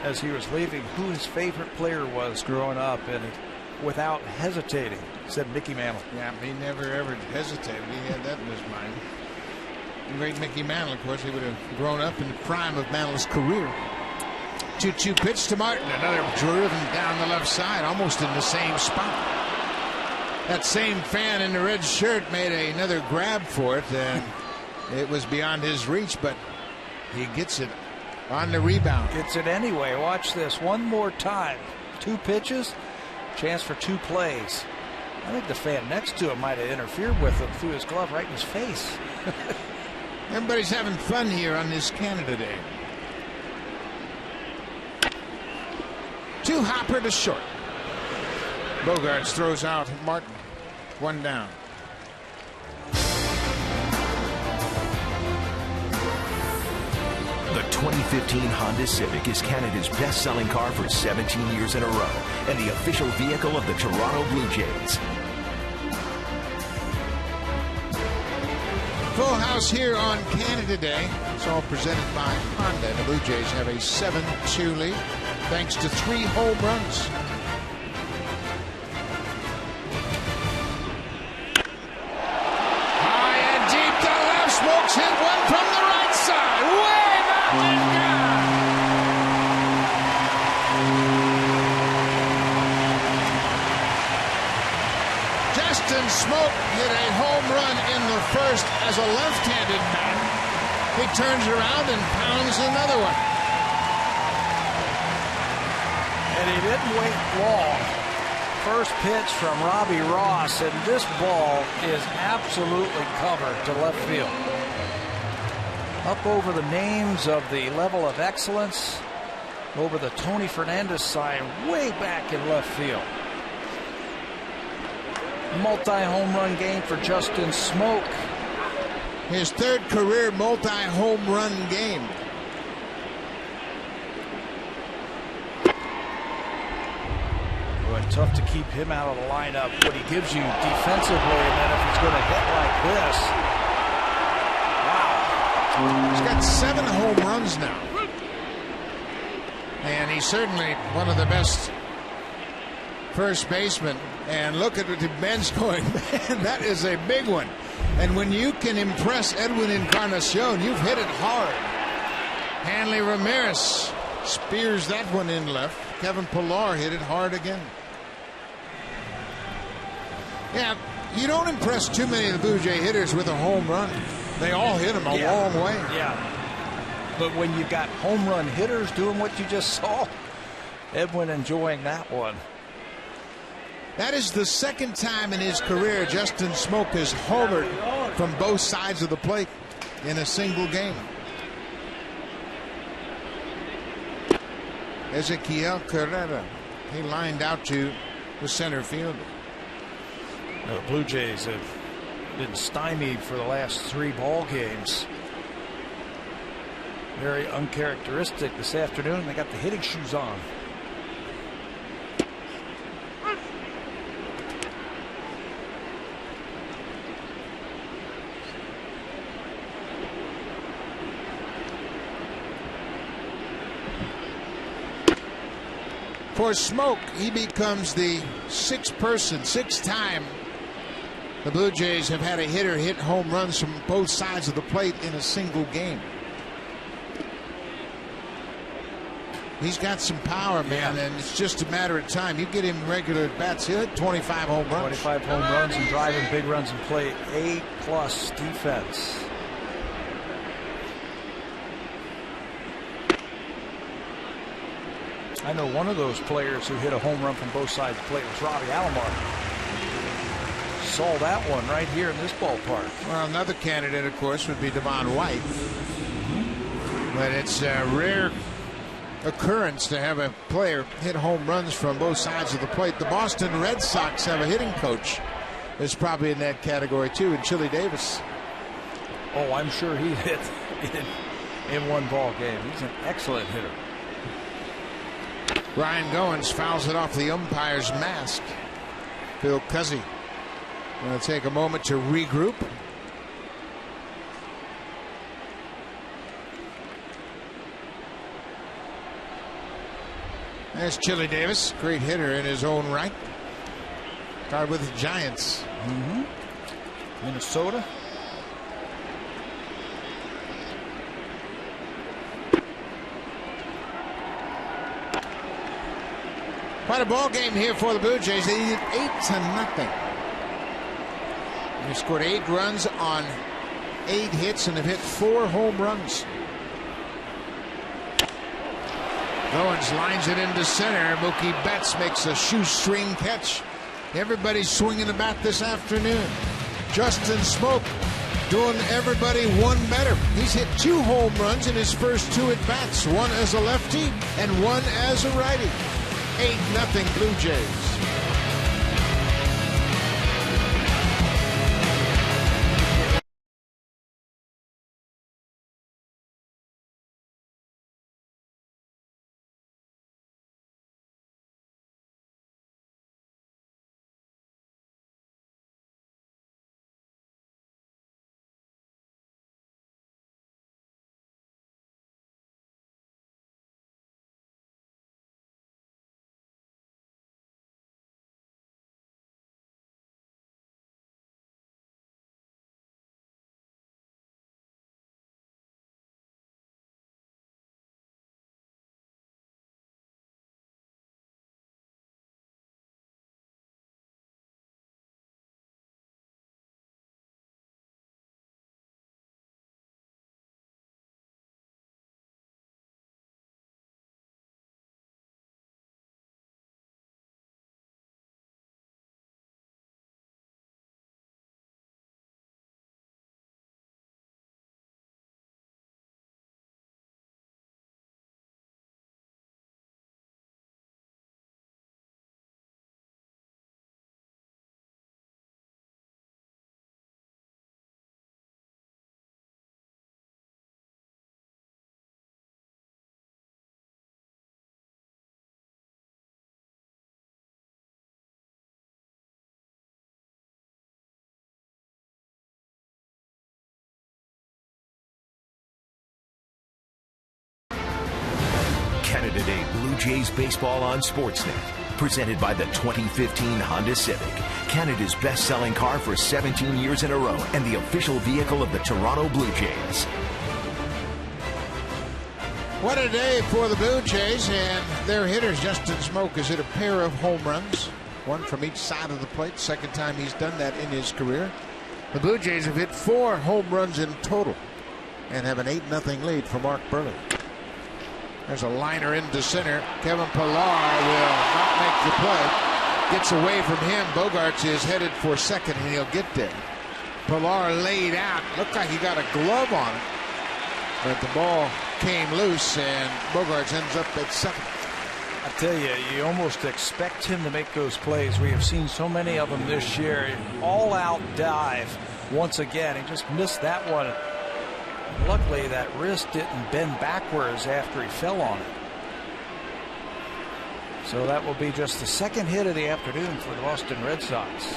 as he was leaving who his favorite player was growing up, and without hesitating said Mickey Mantle. Yeah, he never ever hesitated. He had that in his mind. The great Mickey Mantle, of course, he would have grown up in the prime of Mantle's career. 2-2 pitch to Martin. Another driven down the left side, almost in the same spot. That same fan in the red shirt made another grab for it, and it was beyond his reach, but he gets it on the rebound. Gets it anyway. Watch this one more time. 2 pitches, chance for 2 plays. I think the fan next to him might have interfered with him through his glove right in his face. Everybody's having fun here on this Canada Day. 2 hopper to short. Bogaerts throws out Martin. 1 down. The 2015 Honda Civic is Canada's best-selling car for 17 years in a row and the official vehicle of the Toronto Blue Jays. Full house here on Canada Day. It's all presented by Honda. The Blue Jays have a 7-2 lead thanks to 3 home runs. High and deep to left. Smokes hit one from the right side. Way back and down. Justin Smoke hit a home run in the first as a left-handed man. He turns around and pounds another one. And he didn't wait long. First pitch from Robbie Ross, and this ball is absolutely covered to left field. Up over the names of the level of excellence, over the Tony Fernandez sign, way back in left field. Multi-home run game for Justin Smoke. His 3rd career multi-home run game. Boy, tough to keep him out of the lineup. What he gives you defensively, and then if he's going to hit like this. Wow. He's got 7 home runs now. And he's certainly one of the best first basemen. And look at what Ben's going. Man, that is a big one. And when you can impress Edwin Encarnacion, you've hit it hard. Hanley Ramirez spears that one in left. Kevin Pillar hit it hard again. Yeah, you don't impress too many of the Blue Jay hitters with a home run. They all hit them a long way. Yeah. But when you've got home run hitters doing what you just saw, Edwin enjoying that one. That is the 2nd time in his career Justin Smoke has homered from both sides of the plate in a single game. Ezequiel Carrera, he lined out to the center field. The Blue Jays have been stymied for the last 3 ball games. Very uncharacteristic this afternoon. They got the hitting shoes on. For Smoke, he becomes the sixth time the Blue Jays have had a hitter hit home runs from both sides of the plate in a single game. He's got some power, man, and it's just a matter of time. You get him regular at bats, he'll hit 25 home runs. 25 home runs and driving big runs and play A+ defense. I know one of those players who hit a home run from both sides of the plate was Robbie Alomar. Saw that one right here in this ballpark. Well, another candidate, of course, would be Devon White. But it's a rare occurrence to have a player hit home runs from both sides of the plate. The Boston Red Sox have a hitting coach that's probably in that category, too, in Chili Davis. Oh, I'm sure he hit in one ball game. He's an excellent hitter. Ryan Goins fouls it off the umpire's mask. Phil Cuzzy going to take a moment to regroup. There's Chili Davis, great hitter in his own right. Started with the Giants. Minnesota. Quite a ball game here for the Blue Jays. They lead 8-0. They scored 8 runs on 8 hits and have hit 4 home runs. Goins lines it into center. Mookie Betts makes a shoestring catch. Everybody's swinging the bat this afternoon. Justin Smoke doing everybody one better. He's hit 2 home runs in his first 2 at-bats, one as a lefty and one as a righty. 8-0 Blue Jays. Canada Day Blue Jays baseball on Sportsnet. Presented by the 2015 Honda Civic, Canada's best-selling car for 17 years in a row and the official vehicle of the Toronto Blue Jays. What a day for the Blue Jays and their hitters. Justin Smoke has hit a pair of home runs, one from each side of the plate. Second time he's done that in his career. The Blue Jays have hit 4 home runs in total and have an 8-0 lead for Mark Burley. There's a liner into center. Kevin Pillar will not make the play. Gets away from him. Bogaerts is headed for second, and he'll get there. Pillar laid out. Looked like he got a glove on it. But the ball came loose, and Bogaerts ends up at second. I tell you, you almost expect him to make those plays. We have seen so many of them this year. All-out dive once again. He just missed that one. Luckily, that wrist didn't bend backwards after he fell on it. So that will be just the second hit of the afternoon for the Boston Red Sox.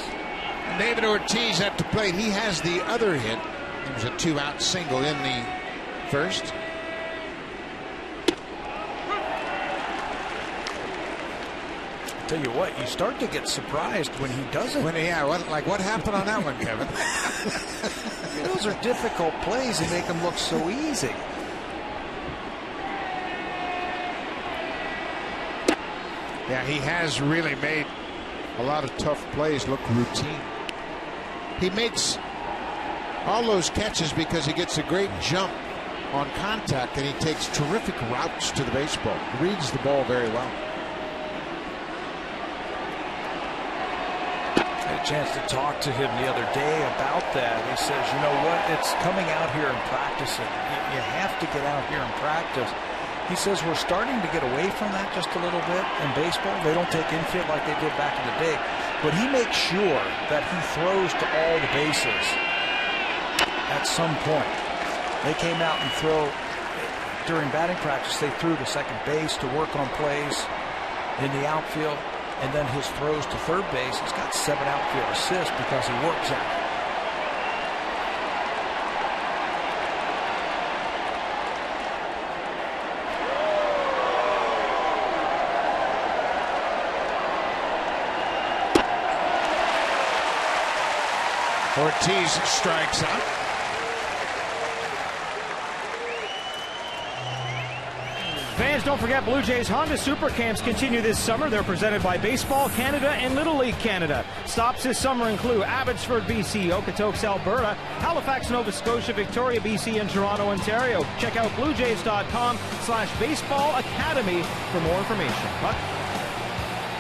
And David Ortiz at the plate. He has the other hit. It was a 2-out single in the first. Tell you what, you start to get surprised when he doesn't. What happened on that one, Kevin? Those are difficult plays and make them look so easy. Yeah, he has really made a lot of tough plays look routine. He makes all those catches because he gets a great jump on contact, and he takes terrific routes to the baseball. He reads the ball very well. Chance to talk to him the other day about that. He says, you know what, it's coming out here and practicing. You have to get out here and practice. He says we're starting to get away from that just a little bit in baseball. They don't take infield like they did back in the day, but he makes sure that he throws to all the bases at some point. They came out and throw during batting practice. They threw to second base to work on plays in the outfield. And then his throws to third base, he's got 7 outfield assists because he works out. Ortiz strikes out. Fans, don't forget Blue Jays Honda Super Camps continue this summer. They're presented by Baseball Canada and Little League Canada. Stops this summer include Abbotsford, BC, Okotoks, Alberta, Halifax, Nova Scotia, Victoria, BC, and Toronto, Ontario. Check out bluejays.com/baseball academy for more information. Buck?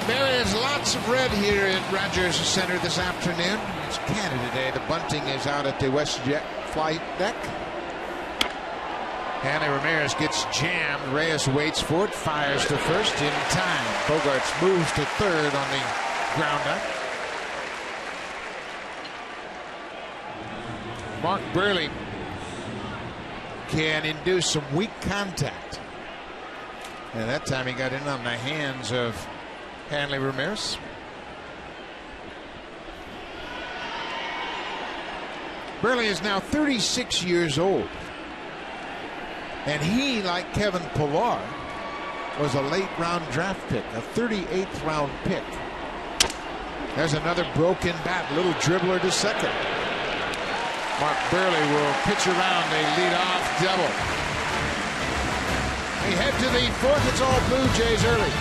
There is lots of red here at Rogers Center this afternoon. It's Canada Day. The bunting is out at the WestJet flight deck. Hanley Ramirez gets jammed. Reyes waits for it, fires to first in time. Bogarts moves to third on the ground up. Mark Burley can induce some weak contact. And that time he got in on the hands of Hanley Ramirez. Burley is now 36 years old. And he, like Kevin Pillar, was a late-round draft pick, a 38th round pick. There's another broken bat, little dribbler to second. Mark Burley will pitch around a leadoff double. They head to the fourth. It's all Blue Jays early.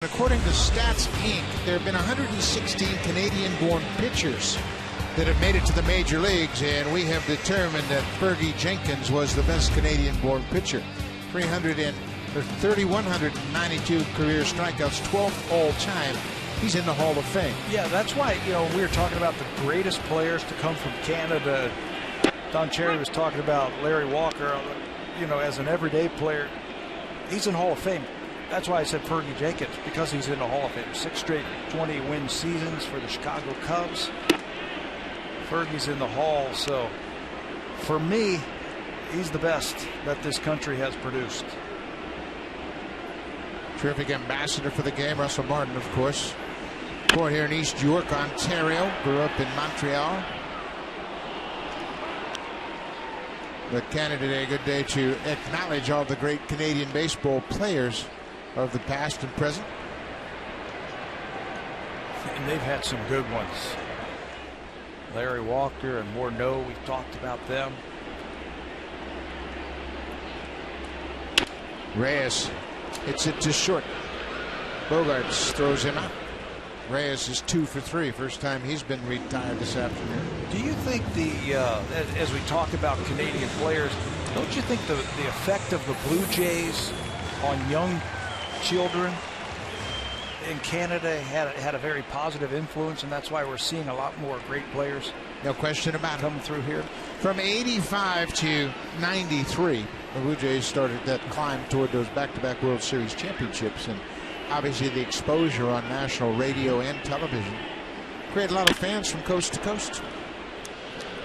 According to Stats Inc., there have been 116 Canadian-born pitchers that have made it to the major leagues, and we have determined that Fergie Jenkins was the best Canadian-born pitcher. 3,192 career strikeouts, 12th all time. He's in the Hall of Fame. Yeah, that's why, we were talking about the greatest players to come from Canada. Don Cherry was talking about Larry Walker, as an everyday player. He's in the Hall of Fame. That's why I said Fergie Jenkins, because he's in the Hall of Fame. 6 straight 20-win seasons for the Chicago Cubs. Fergie's in the Hall, so for me, he's the best that this country has produced. Terrific ambassador for the game, Russell Martin, of course. Born here in East York, Ontario. Grew up in Montreal. But Canada Day, a good day to acknowledge all the great Canadian baseball players of the past and present. And they've had some good ones. Larry Walker and Morneau, we've talked about them. Reyes hits it to short. Bogarts throws him out. Reyes is 2 for 3. First time he's been retired this afternoon. Do you think as we talk about Canadian players, don't you think the effect of the Blue Jays on young children in Canada had a very positive influence, and that's why we're seeing a lot more great players? No question about it. Coming through here. From 85 to 93, the Blue Jays started that climb toward those back-to-back World Series championships, and obviously the exposure on national radio and television created a lot of fans from coast to coast.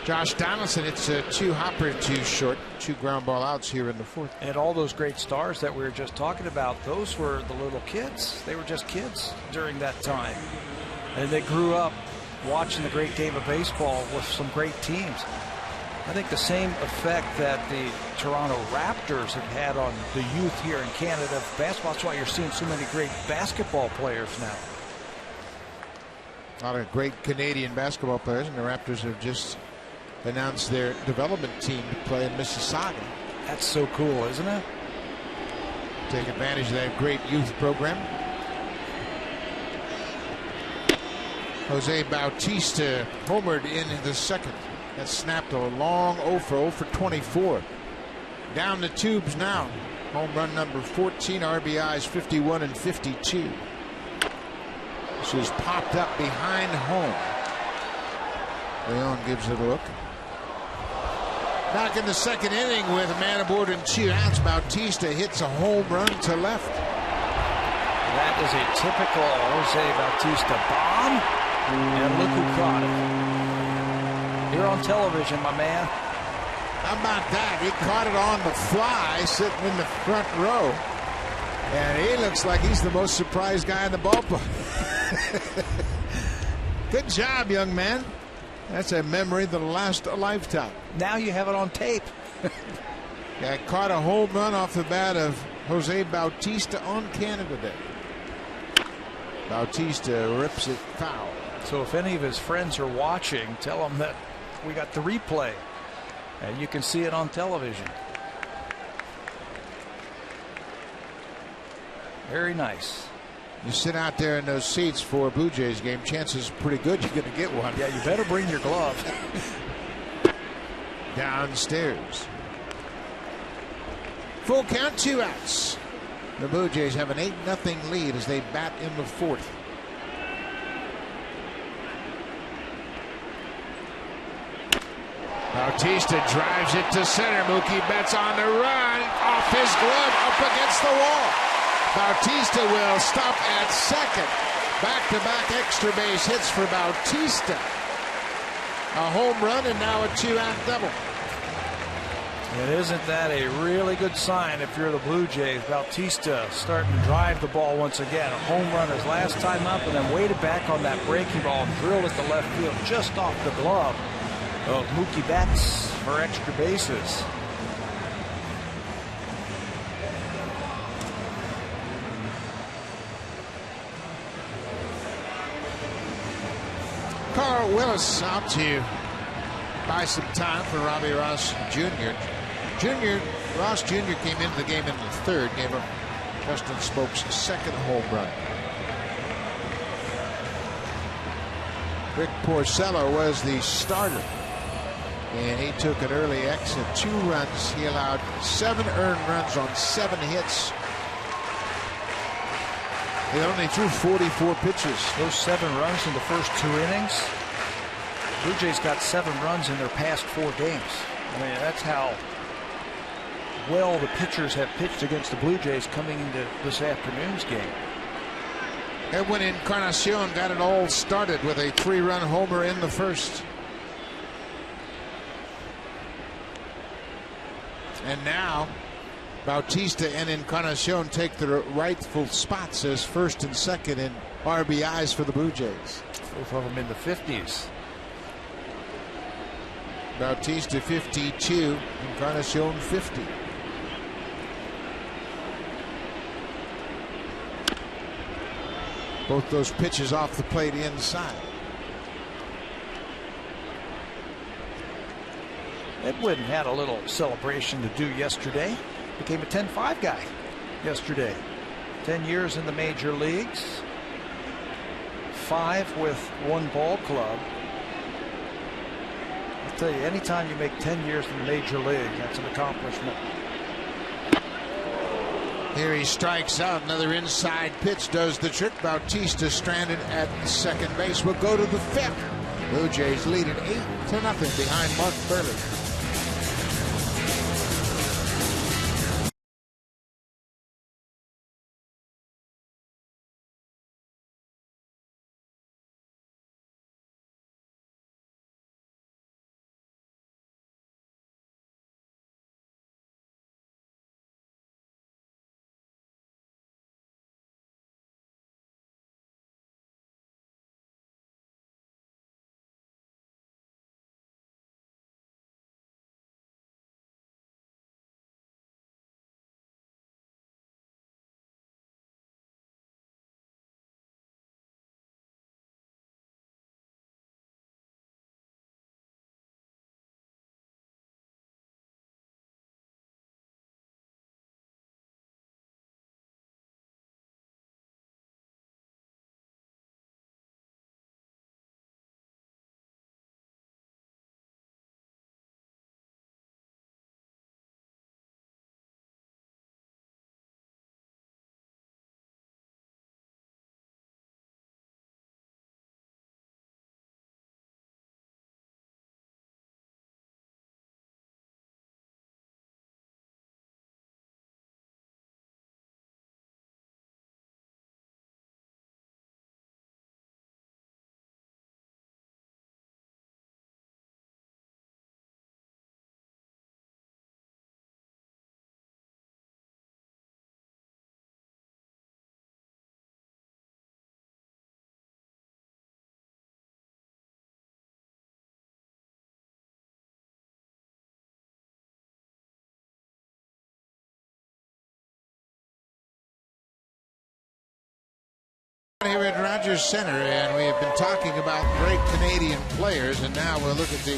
Josh Donaldson, it's a 2-hopper to short, 2 ground ball outs here in the 4th. And all those great stars that we were just talking about, those were the little kids. They were just kids during that time. And they grew up watching the great game of baseball with some great teams. I think the same effect that the Toronto Raptors have had on the youth here in Canada of basketball. That's why you're seeing so many great basketball players now. A lot of great Canadian basketball players, and the Raptors have just announced their development team to play in Mississauga. That's so cool, isn't it? Take advantage of that great youth program. Jose Bautista homered in the 2nd. That snapped a long 0 for 24. Down the tubes now. Home run number 14, RBIs 51 and 52. This is popped up behind home. Leon gives it a look. Back in the 2nd inning with a man aboard and 2 outs. Bautista hits a home run to left. That is a typical Jose Bautista bomb. And look who caught it. You're on television, my man. How about that? He caught it on the fly, sitting in the front row. And he looks like he's the most surprised guy in the ballpark. Good job, young man. That's a memory that'll last a lifetime. Now you have it on tape. Yeah, caught a home run off the bat of Jose Bautista on Canada Day. Bautista rips it foul. So if any of his friends are watching, tell them that we got the replay. And you can see it on television. Very nice. You sit out there in those seats for a Blue Jays game, chances are pretty good you're going to get one. Yeah, you better bring your glove. Downstairs. Full count, 2 outs. The Blue Jays have an 8-0 lead as they bat in the 4th. Bautista drives it to center. Mookie Betts on the run. Off his glove, up against the wall. Bautista will stop at 2nd. Back-to-back extra base hits for Bautista. A home run and now a 2-out double. And isn't that a really good sign if you're the Blue Jays? Bautista starting to drive the ball once again. A home run his last time up, and then waited back on that breaking ball and drilled it to left field just off the glove of Mookie Betts for extra bases. Carl Willis out to buy some time for Robbie Ross Jr. Ross Jr. came into the game in the 3rd, gave up Justin Smoke's 2nd home run. Rick Porcello was the starter. And he took an early exit. 2 runs. He allowed 7 earned runs on 7 hits. He only threw 44 pitches. Those 7 runs in the first 2 innings. Blue Jays got 7 runs in their past 4 games. I mean, that's how well the pitchers have pitched against the Blue Jays coming into this afternoon's game. Edwin Encarnacion got it all started with a 3-run homer in the first. And now Bautista and Encarnacion take their rightful spots as first and second in RBIs for the Blue Jays. Both of them in the 50s. Bautista 52, Encarnacion 50. Both those pitches off the plate inside. Edwin had a little celebration to do yesterday. Became a 10-5 guy yesterday. 10 years in the major leagues. 5 with 1 ball club. I'll tell you, anytime you make 10 years in the major league, that's an accomplishment. Here he strikes out. Another inside pitch does the trick. Bautista stranded at second base. Will go to the 5th. Blue Jays lead at 8-0 behind Mark Burley. Here at Rogers Center, and we have been talking about great Canadian players, and now we'll look at the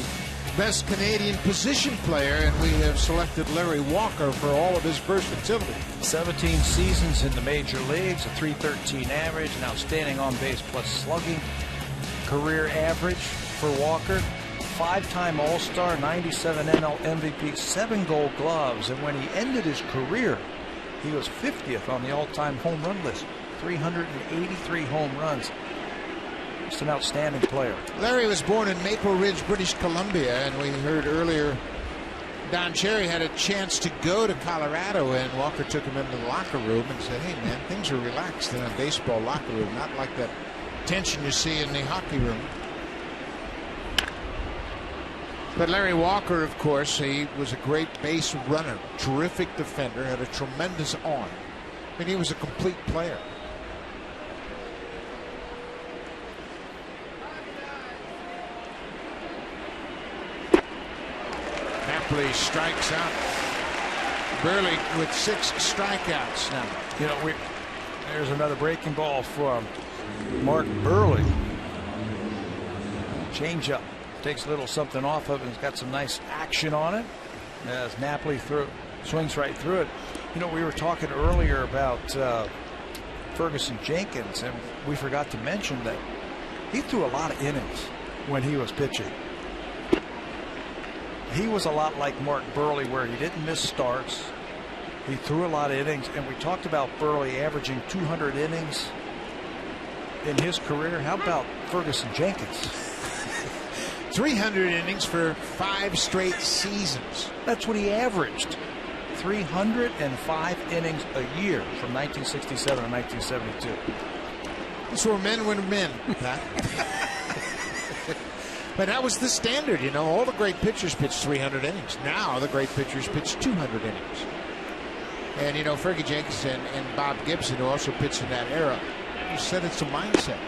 best Canadian position player, and we have selected Larry Walker for all of his versatility. 17 seasons in the major leagues, a .313 average, an outstanding on-base plus slugging career average for Walker. 5-time All-Star, 97 NL MVP, 7 Gold Gloves, and when he ended his career, he was 50th on the all-time home run list. 383 home runs. Just an outstanding player. Larry was born in Maple Ridge, British Columbia, and we heard earlier Don Cherry had a chance to go to Colorado, and Walker took him into the locker room and said, hey man, things are relaxed in a baseball locker room, not like that tension you see in the hockey room. But Larry Walker, of course, he was a great base runner, terrific defender, had a tremendous arm. I mean, he was a complete player. Napoli strikes out. Burley with 6 strikeouts now. You know, there's another breaking ball from Mark Burley. Changeup. Takes a little something off of it. It's got some nice action on it. As Napoli swings right through it. You know, we were talking earlier about Ferguson Jenkins, and we forgot to mention that he threw a lot of innings when he was pitching. he was a lot like Mark Burley, where he didn't miss starts. He threw a lot of innings, and we talked about Burley averaging 200 innings in his career. How about Ferguson Jenkins? 300 innings for 5 straight seasons. That's what he averaged. 305 innings a year from 1967 to 1972. That's where men were men. But that was the standard, you know. All the great pitchers pitched 300 innings. Now the great pitchers pitch 200 innings. And, you know, Fergie Jenkins and Bob Gibson, who also pitched in that era, you said it's a mindset.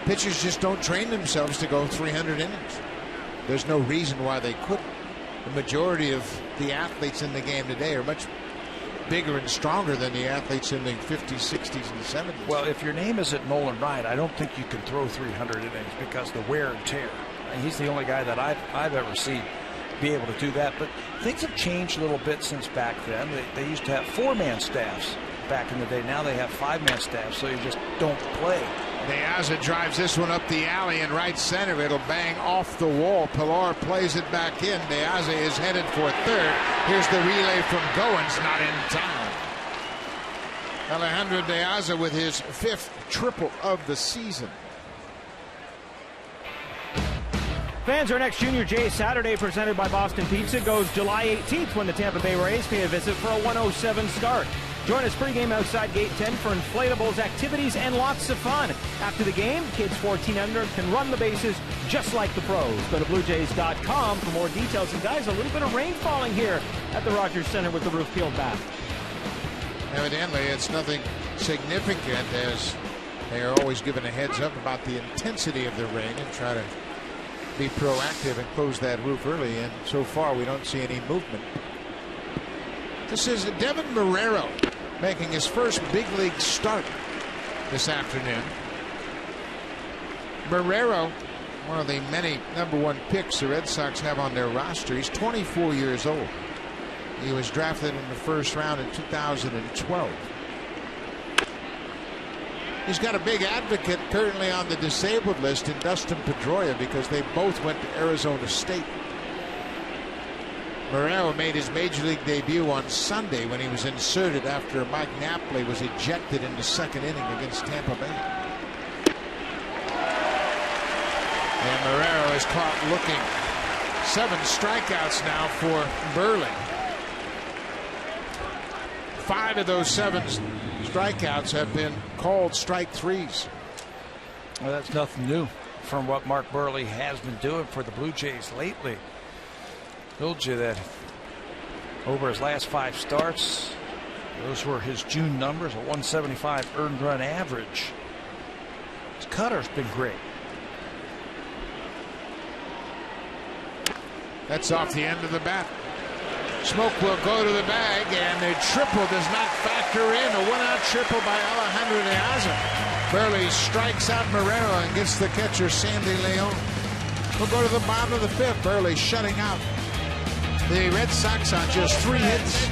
Pitchers just don't train themselves to go 300 innings. There's no reason why they couldn't. The majority of the athletes in the game today are much bigger and stronger than the athletes in the 50s, 60s, and 70s. Well, if your name isn't Nolan Ryan, I don't think you can throw 300 innings because the wear and tear. And he's the only guy that I've ever seen be able to do that. But things have changed a little bit since back then. They used to have 4-man staffs back in the day. Now they have 5-man staffs, so you just don't play. Neaza drives this one up the alley in right center. It'll bang off the wall. Pilar plays it back in. Neaza is headed for third. Here's the relay from Goins, not in time. Alejandro Neaza with his 5th triple of the season. Fans, our next Junior J Saturday, presented by Boston Pizza, goes July 18th when the Tampa Bay Rays pay a visit for a 1:07 start. Join us pregame outside Gate 10 for inflatables, activities, and lots of fun. After the game, kids 14 under can run the bases just like the pros. Go to BlueJays.com for more details. And guys, a little bit of rain falling here at the Rogers Center with the roof peeled back. Evidently, it's nothing significant, as they are always given a heads up about the intensity of the rain and try to be proactive and close that roof early. And so far, we don't see any movement. This is Devin Marrero making his first big league start this afternoon. Marrero, one of the many #1 picks the Red Sox have on their roster. He's 24 years old. He was drafted in the first round in 2012. He's got a big advocate currently on the disabled list in Dustin Pedroia, because they both went to Arizona State. Marrero made his major league debut on Sunday when he was inserted after Mike Napoli was ejected in the 2nd inning against Tampa Bay. And Marrero is caught looking. 7 strikeouts now for Burley. 5 of those 7 strikeouts have been called strike threes. Well, that's nothing new from what Mark Burley has been doing for the Blue Jays lately. Told you that over his last 5 starts, those were his June numbers, a 175 earned run average. His cutter's been great. That's off the end of the bat. Smoke will go to the bag, and the triple does not factor in. A 1-out triple by Alejandro Neaza. Burley strikes out Marrero and gets the catcher Sandy Leon. We'll go to the bottom of the 5th. Burley shutting out the Red Sox on just 3 hits.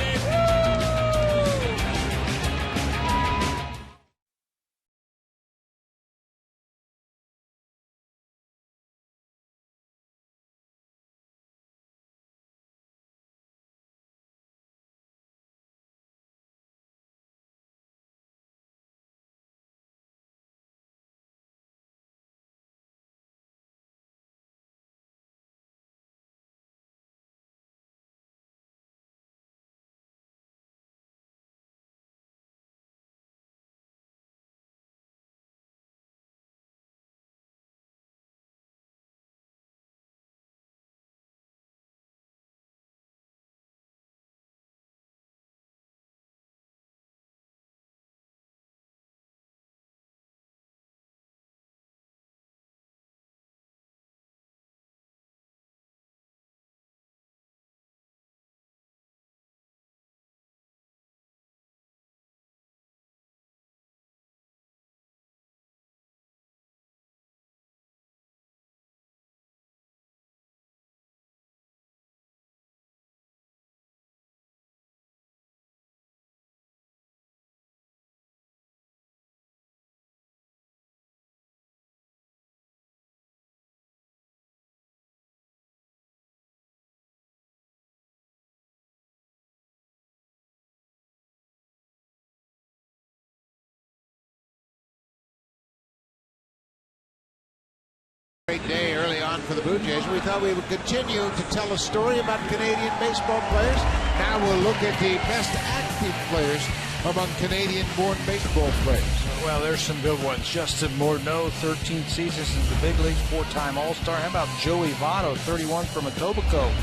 for the Blue Jays. We thought we would continue to tell a story about Canadian baseball players. Now we'll look at the best active players among Canadian-born baseball players. Well, there's some good ones. Justin Morneau, 13 seasons in the big leagues, 4-time All-Star. How about Joey Votto, 31 from Etobicoke,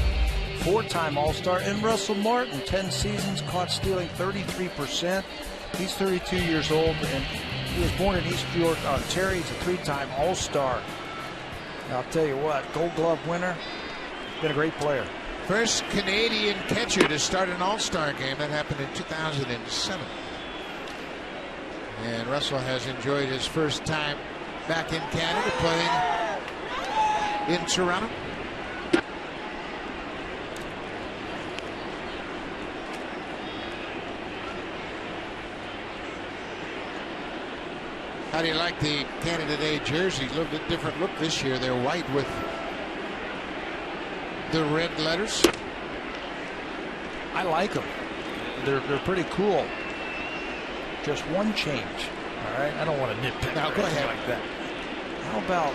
4-time All-Star. And Russell Martin, 10 seasons, caught stealing 33%. He's 32 years old, and he was born in East York, Ontario. He's a 3-time All-Star. I'll tell you what, Gold Glove winner, been a great player. First Canadian catcher to start an All-Star game. That happened in 2007. And Russell has enjoyed his first time back in Canada playing in Toronto. How do you like the Canada Day jersey? A little bit different look this year. They're white with the red letters. I like them. They're pretty cool. Just one change. All right, I don't want to nitpick. Now go ahead like that. How about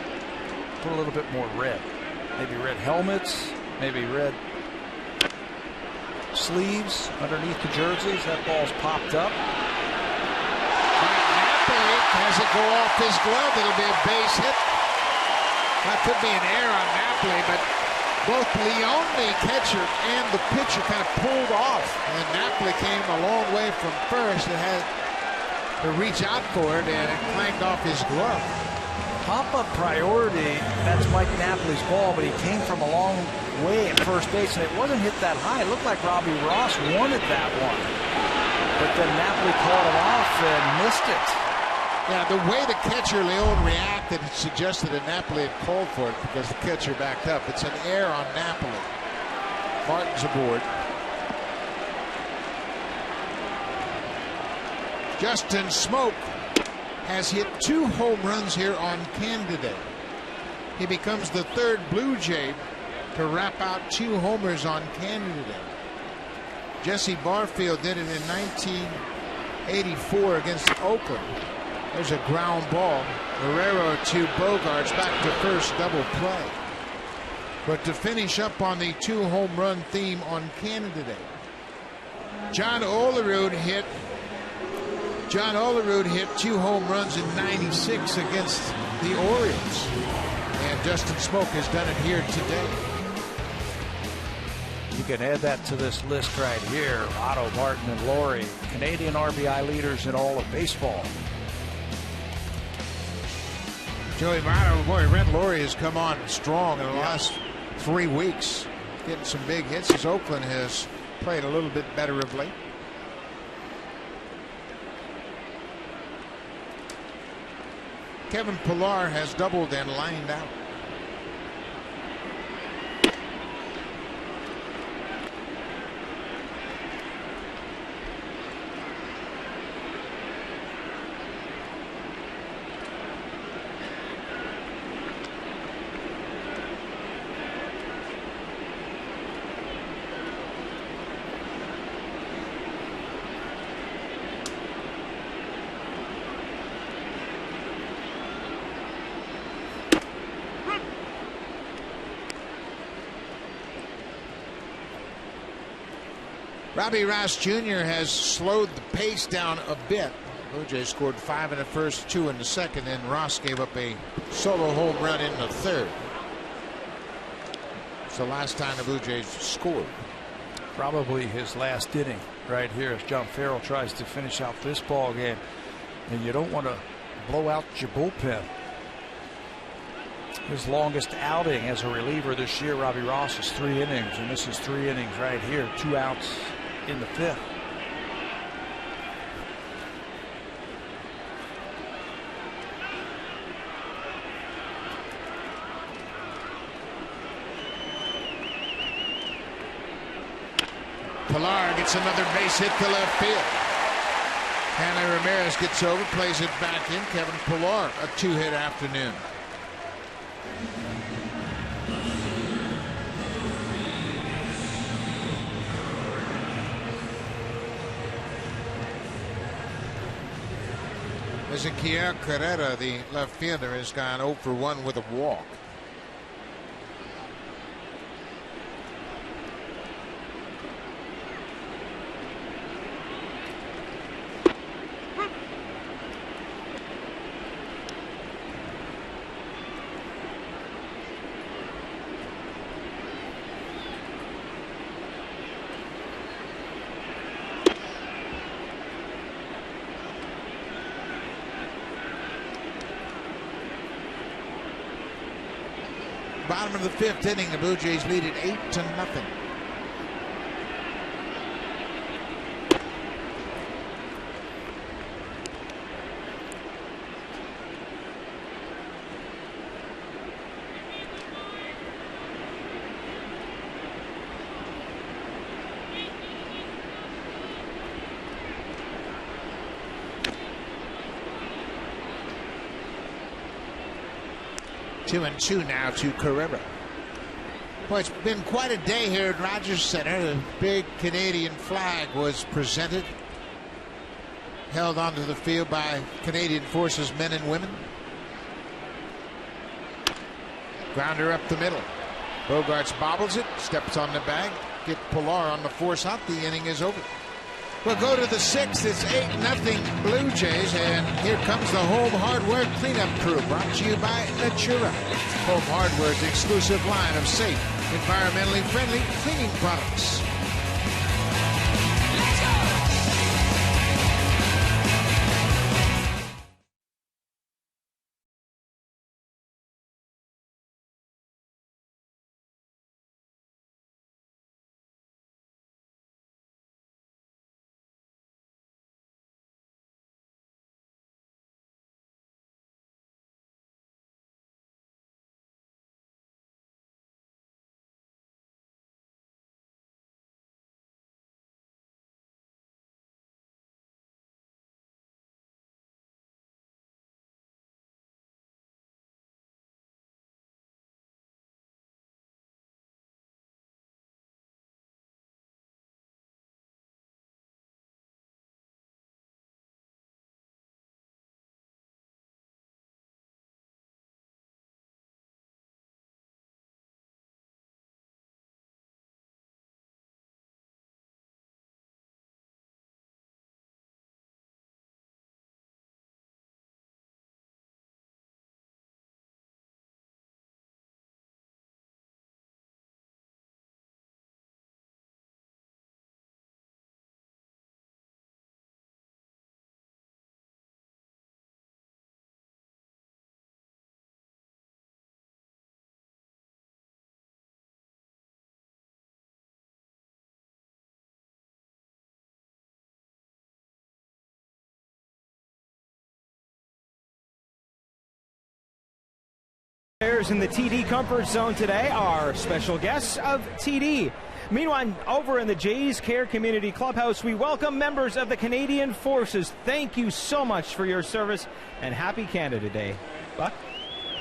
put a little bit more red? Maybe red helmets. Maybe red sleeves underneath the jerseys. That ball's popped up. As it go off his glove, it'll be a base hit. That could be an error on Napoli, but both Leone, the catcher, and the pitcher kind of pulled off. And Napoli came a long way from first. It had to reach out for it, and it clanked off his glove. Pop-up priority, that's Mike Napoli's ball, but he came from a long way at first base, and it wasn't hit that high. It looked like Robbie Ross wanted that one. But then Napoli called it off and missed it. Yeah, the way the catcher Leone reacted suggested that Napoli had called for it because the catcher backed up. It's an error on Napoli. Martin's aboard. Justin Smoke has hit 2 home runs here on Canada Day. He becomes the 3rd Blue Jay to wrap out 2 homers on Canada Day. Jesse Barfield did it in 1984 against Oakland. There's a ground ball. Guerrero to Bogarts, back to first, double play. But to finish up on the 2 home run theme on Canada Day, John Olerud hit 2 home runs in '96 against the Orioles. And Justin Smoke has done it here today. You can add that to this list right here. Otto, Martin, and Laurie, Canadian RBI leaders in all of baseball. Joey Votto, boy, Red Laurie has come on strong in the last 3 weeks. Getting some big hits as Oakland has played a little bit better of late. Kevin Pillar has doubled and lined out. Robbie Ross Jr. has slowed the pace down a bit. Blue Jays scored 5 in the first, 2 in the second, and Ross gave up a solo home run in the 3rd. It's the last time the Blue Jays scored. Probably his last inning right here as John Farrell tries to finish out this ball game. And you don't want to blow out your bullpen. His longest outing as a reliever this year, Robbie Ross, is 3 innings, and this is 3 innings right here, 2 outs in the 5th. Pillar gets another base hit to left field. Hanley Ramirez gets over, plays it back in. Kevin Pillar, a 2-hit afternoon. Ezequiel Carrera, the left fielder, has gone 0 for 1 with a walk. bottom of the 5th inning. The Blue Jays lead it 8-0. Two and two now to Carrera. Boy, it's been quite a day here at Rogers Center. The big Canadian flag was presented, held onto the field by Canadian Forces men and women. Grounder up the middle. Bogarts bobbles it, steps on the bag, get Pilar on the force out. The inning is over. We'll go to the 6th. It's 8-0 Blue Jays, and here comes the Home Hardware cleanup crew, brought to you by Natura. Home Hardware's exclusive line of safe, environmentally friendly cleaning products. In the TD Comfort Zone today, our special guests of TD. Meanwhile, over in the Jays Care Community Clubhouse, we welcome members of the Canadian Forces. Thank you so much for your service, and happy Canada Day. Buck?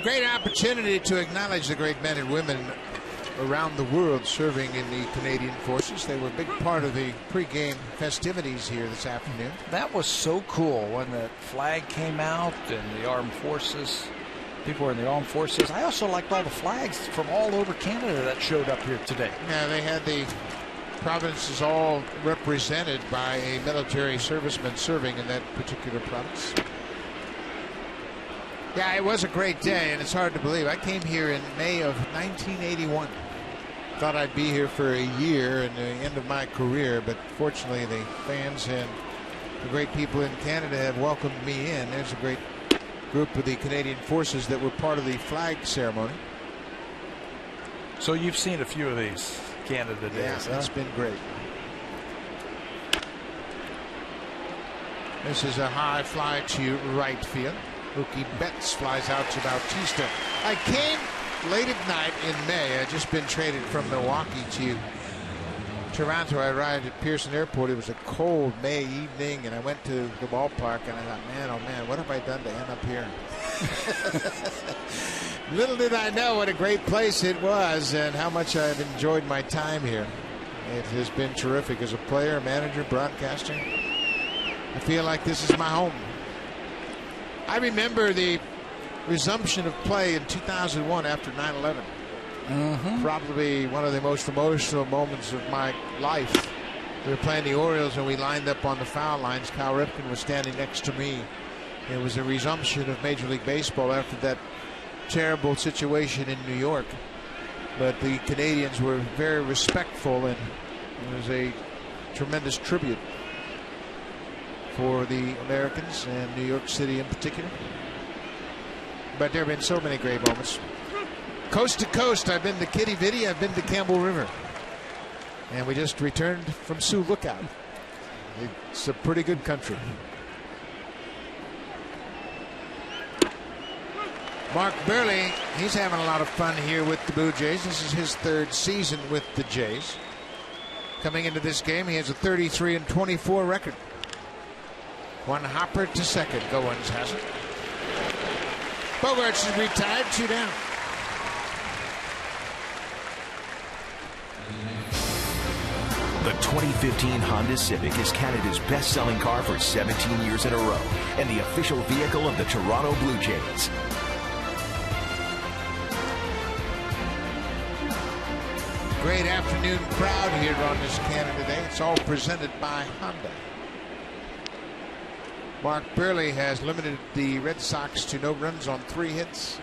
Great opportunity to acknowledge the great men and women around the world serving in the Canadian Forces. They were a big part of the pregame festivities here this afternoon. That was so cool when the flag came out and the armed forces. People were in the armed forces. I also liked all the flags from all over Canada that showed up here today. Yeah, they had the provinces all represented by a military serviceman serving in that particular province. Yeah, it was a great day, and it's hard to believe. I came here in May of 1981. Thought I'd be here for a year and the end of my career, but fortunately the fans and the great people in Canada have welcomed me in. There's a great group of the Canadian Forces that were part of the flag ceremony. So you've seen a few of these Canada days. Yeah, it's been great. This is a high fly to right field. Mookie Betts flies out to Bautista. I came late at night in May. I'd just been traded from Milwaukee to Toronto. I arrived at Pearson Airport. It was a cold May evening, and I went to the ballpark, and I thought, man, oh man, what have I done to end up here? Little did I know what a great place it was and how much I've enjoyed my time here. It has been terrific as a player, manager, broadcaster. I feel like this is my home. I remember the resumption of play in 2001 after 9/11. Probably one of the most emotional moments of my life. We were playing the Orioles and we lined up on the foul lines. Cal Ripken was standing next to me. It was a resumption of Major League Baseball after that terrible situation in New York. But the Canadians were very respectful, and it was a tremendous tribute for the Americans and New York City in particular. But there have been so many great moments. Coast to coast, I've been to Kitty Vitty, I've been to Campbell River. And we just returned from Sioux Lookout. It's a pretty good country. Mark Burley, he's having a lot of fun here with the Blue Jays. This is his 3rd season with the Jays. Coming into this game, he has a 33-24 record. 1 hopper to second. Goins has it. Bogarts is retired, 2 down. The 2015 Honda Civic is Canada's best-selling car for 17 years in a row and the official vehicle of the Toronto Blue Jays. Great afternoon crowd here on this Canada Day. It's all presented by Honda. Mark Burley has limited the Red Sox to no runs on 3 hits.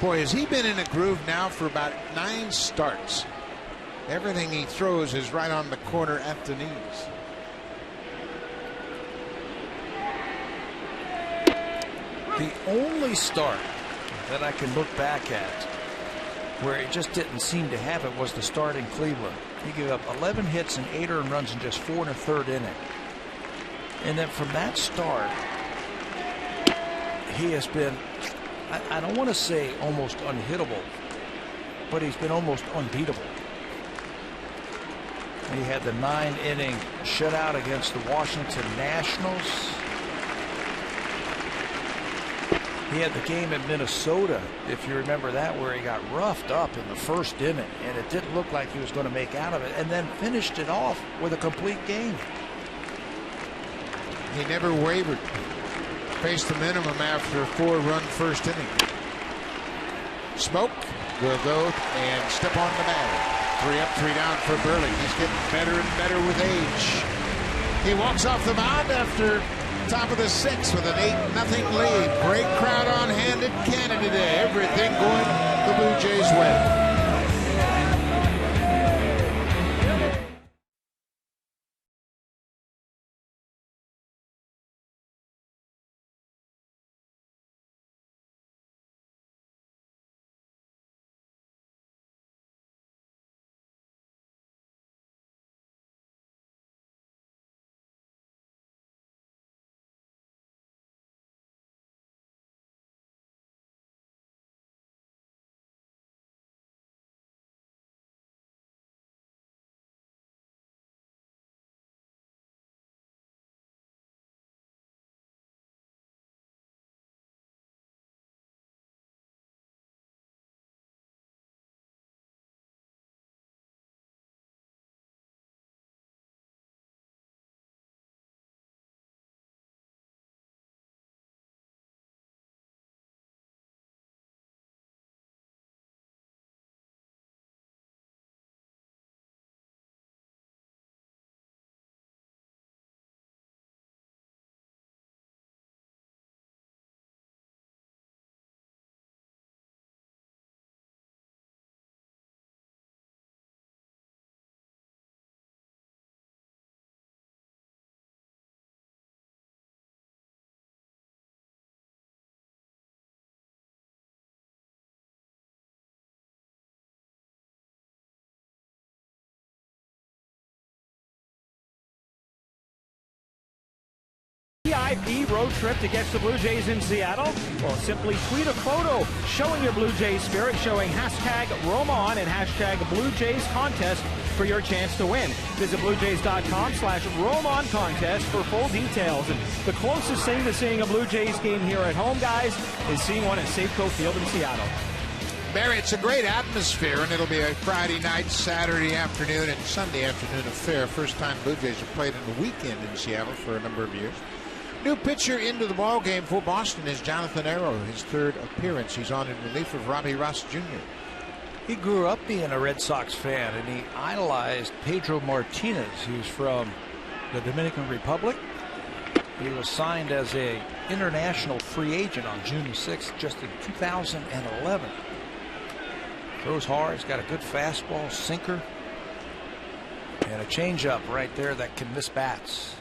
Boy, has he been in a groove now for about 9 starts. Everything he throws is right on the corner at the knees. The only start that I can look back at where it just didn't seem to have it was the start in Cleveland. He gave up 11 hits and 8 earned runs in just 4 1/3 inning. And then from that start, he has been, I don't want to say almost unhittable, but he's been almost unbeatable. He had the 9-inning shutout against the Washington Nationals. He had the game at Minnesota, if you remember that, where he got roughed up in the 1st inning, and it didn't look like he was going to make out of it, and then finished it off with a complete game. He never wavered. Faced the minimum after a 4-run 1st inning. Smoke will go and step on the bag. 3 up, 3 down for Burley. He's getting better and better with age. He walks off the mound after top of the 6th with an 8-0 lead. Great crowd on hand at Canada Day. Everything going the Blue Jays' way. VIP road trip to catch the Blue Jays in Seattle? Well, simply tweet a photo showing your Blue Jays spirit, showing hashtag #RoamOn and hashtag Blue Jays Contest for your chance to win. Visit BlueJays.com/RoamOn contest for full details. And the closest thing to seeing a Blue Jays game here at home, guys, is seeing one at Safeco Field in Seattle. Barry, it's a great atmosphere, and it'll be a Friday night, Saturday afternoon, and Sunday afternoon affair. First time Blue Jays have played in the weekend in Seattle for a number of years. New pitcher into the ball game for Boston is Jonathan Arrow, his 3rd appearance. He's on in relief of Robbie Ross Jr. He grew up being a Red Sox fan, and he idolized Pedro Martinez, who's from the Dominican Republic. He was signed as an international free agent on June 6th, just in 2011. Throws hard. He's got a good fastball, sinker, and a changeup right there that can miss bats.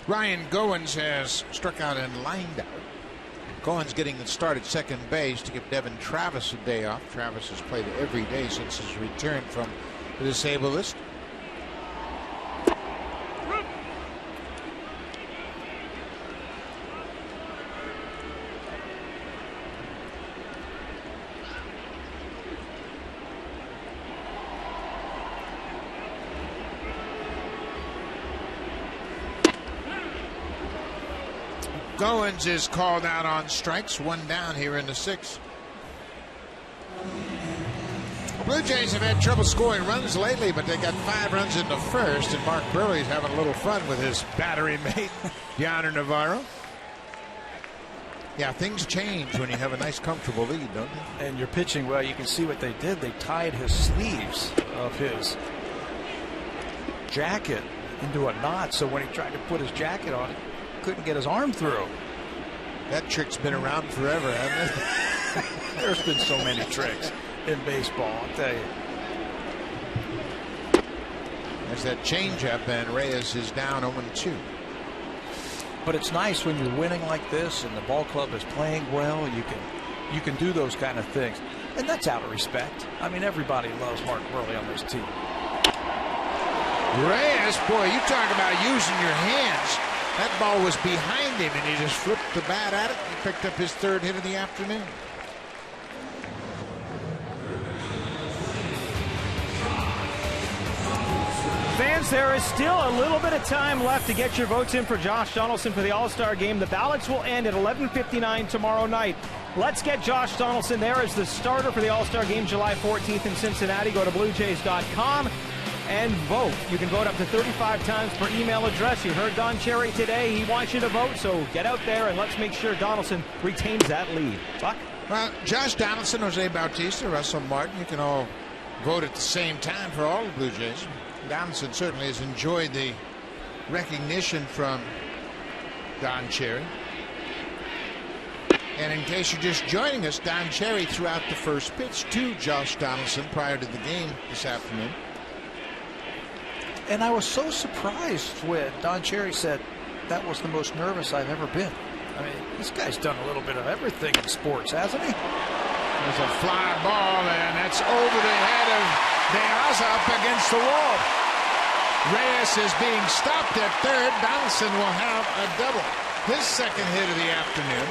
Ryan Goins has struck out and lined out. Goins getting the start at second base to give Devin Travis a day off. Travis has played every day since his return from the disabled list. Goins is called out on strikes. One down here in the sixth. Blue Jays have had trouble scoring runs lately, but they got 5 runs in the first, and Mark Burley's having a little fun with his battery mate, Yonder Navarro. Yeah, things change when you have a nice, comfortable lead, don't they? And you're pitching well. You can see what they did. They tied his sleeves of his jacket into a knot, so when he tried to put his jacket on, he couldn't get his arm through. That trick's been around forever, hasn't it? There's been so many tricks in baseball, I'll tell you. There's that changeup, and Reyes is down 0-2. But it's nice when you're winning like this and the ball club is playing well. You can do those kind of things, and that's out of respect. I mean, everybody loves Mark Burley on this team. Reyes, boy, you talk about using your hands. That ball was behind him, and he just flipped the bat at it. He picked up his 3rd hit of the afternoon. Fans, there is still a little bit of time left to get your votes in for Josh Donaldson for the All-Star game. The ballots will end at 11:59 tomorrow night. Let's get Josh Donaldson there as the starter for the All-Star game July 14th in Cincinnati. Go to BlueJays.com and vote. You can vote up to 35 times per email address. You heard Don Cherry today. He wants you to vote, so get out there and let's make sure Donaldson retains that lead. Buck? Well, Josh Donaldson, Jose Bautista, Russell Martin, you can all vote at the same time for all the Blue Jays. Donaldson certainly has enjoyed the recognition from Don Cherry. And in case you're just joining us, Don Cherry threw out the first pitch to Josh Donaldson prior to the game this afternoon. And I was so surprised when Don Cherry said that was the most nervous I've ever been. I mean, this guy's done a little bit of everything in sports, hasn't he? There's a fly ball, and that's over the head of Diaz up against the wall. Reyes is being stopped at third. Donaldson will have a double. His 2nd hit of the afternoon.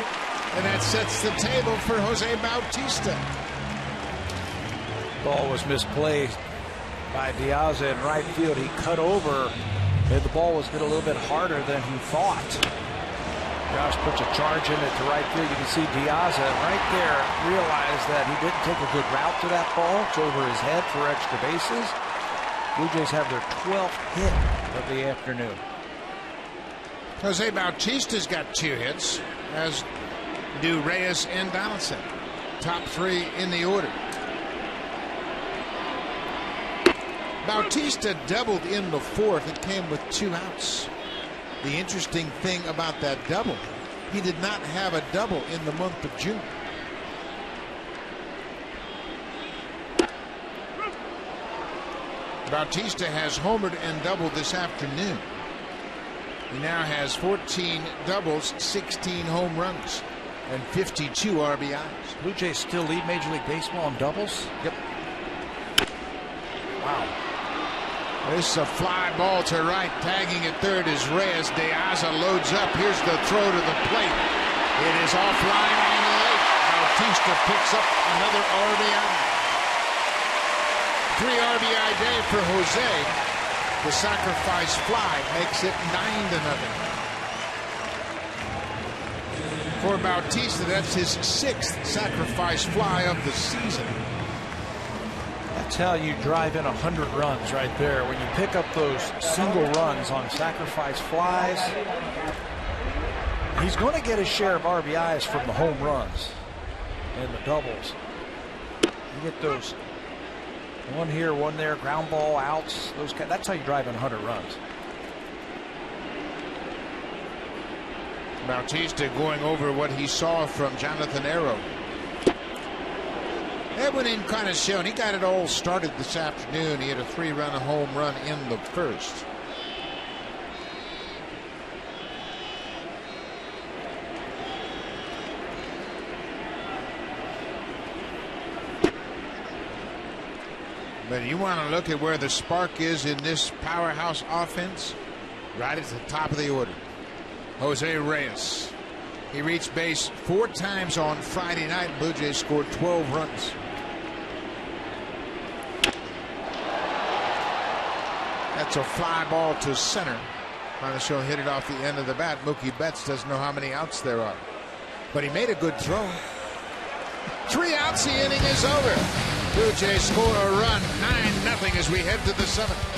And that sets the table for Jose Bautista. Ball was misplaced by Diaz in right field. He cut over, and the ball was hit a little bit harder than he thought. Josh puts a charge in it to right field. You can see Diaz right there realized that he didn't take a good route to that ball. It's over his head for extra bases. Blue Jays have their 12th hit of the afternoon. Jose Bautista's got 2 hits, as do Reyes and Donaldson. Top 3 in the order. Bautista doubled in the 4th. It came with 2 outs. The interesting thing about that double, he did not have a double in the month of June. Bautista has homered and doubled this afternoon. He now has 14 doubles, 16 home runs, and 52 RBIs. Blue Jays still lead Major League Baseball in doubles? Yep. Wow. This is a fly ball to right. Tagging at third is Reyes. Diaza loads up. Here's the throw to the plate. It is offline and late. Bautista picks up another RBI. 3 RBI day for Jose. The sacrifice fly makes it 9-0. For Bautista, that's his 6th sacrifice fly of the season. That's how you drive in 100 runs right there. When you pick up those single runs on sacrifice flies, he's going to get his share of RBIs from the home runs and the doubles. You get those one here, one there, ground ball, outs. That's how you drive in 100 runs. Bautista going over what he saw from Jonathan Arrow. Edwin Encarnacion, he got it all started this afternoon. He had a 3-run home run in the first. But you want to look at where the spark is in this powerhouse offense, right at the top of the order. Jose Reyes. He reached base 4 times on Friday night. Blue Jays scored 12 runs. That's a fly ball to center. Marshall hit it off the end of the bat. Mookie Betts doesn't know how many outs there are. But he made a good throw. 3 outs, the inning is over. Blue Jays score a run, 9-0 as we head to the 7th.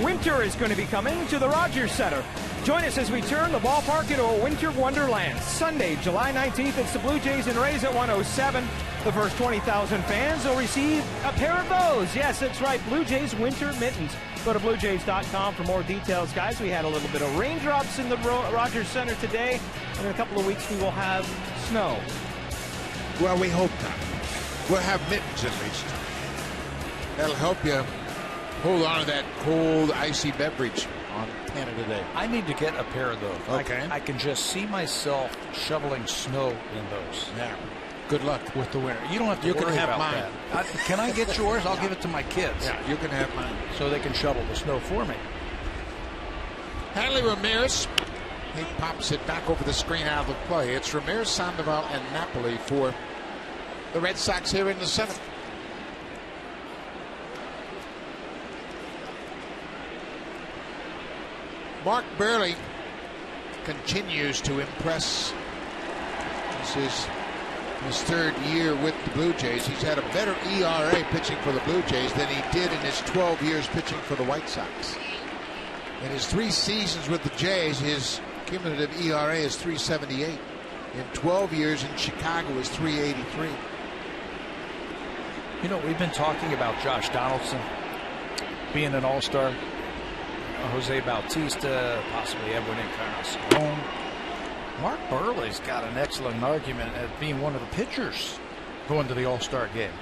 Winter is going to be coming to the Rogers Center. Join us as we turn the ballpark into a winter wonderland. Sunday, July 19th, it's the Blue Jays and Rays at 107. The first 20,000 fans will receive a pair of those. Yes, that's right, Blue Jays winter mittens. Go to BlueJays.com for more details, guys. We had a little bit of raindrops in the Rogers Center today, and in a couple of weeks we will have snow. Well, we hope not. We'll have mittens at least. That'll help you hold on to that cold, icy beverage on Canada Day. I need to get a pair of those. Okay. I can just see myself shoveling snow in those. Yeah. Good luck with the winter. You don't have to you worry can have about mine. that. Can I get yours? I'll give it to my kids. Yeah, you can have mine. So they can shovel the snow for me. Hanley Ramirez. He pops it back over the screen out of the play. It's Ramirez, Sandoval, and Napoli for the Red Sox here in the 7th. Mark Burley continues to impress. This is his 3rd year with the Blue Jays. He's had a better ERA pitching for the Blue Jays than he did in his 12 years pitching for the White Sox. In his 3 seasons with the Jays, his cumulative ERA is .378. In 12 years in Chicago is .383. You know, we've been talking about Josh Donaldson being an all-star. Jose Bautista, possibly Edwin Encarnacion. Mark Burley's got an excellent argument at being one of the pitchers going to the All-Star game.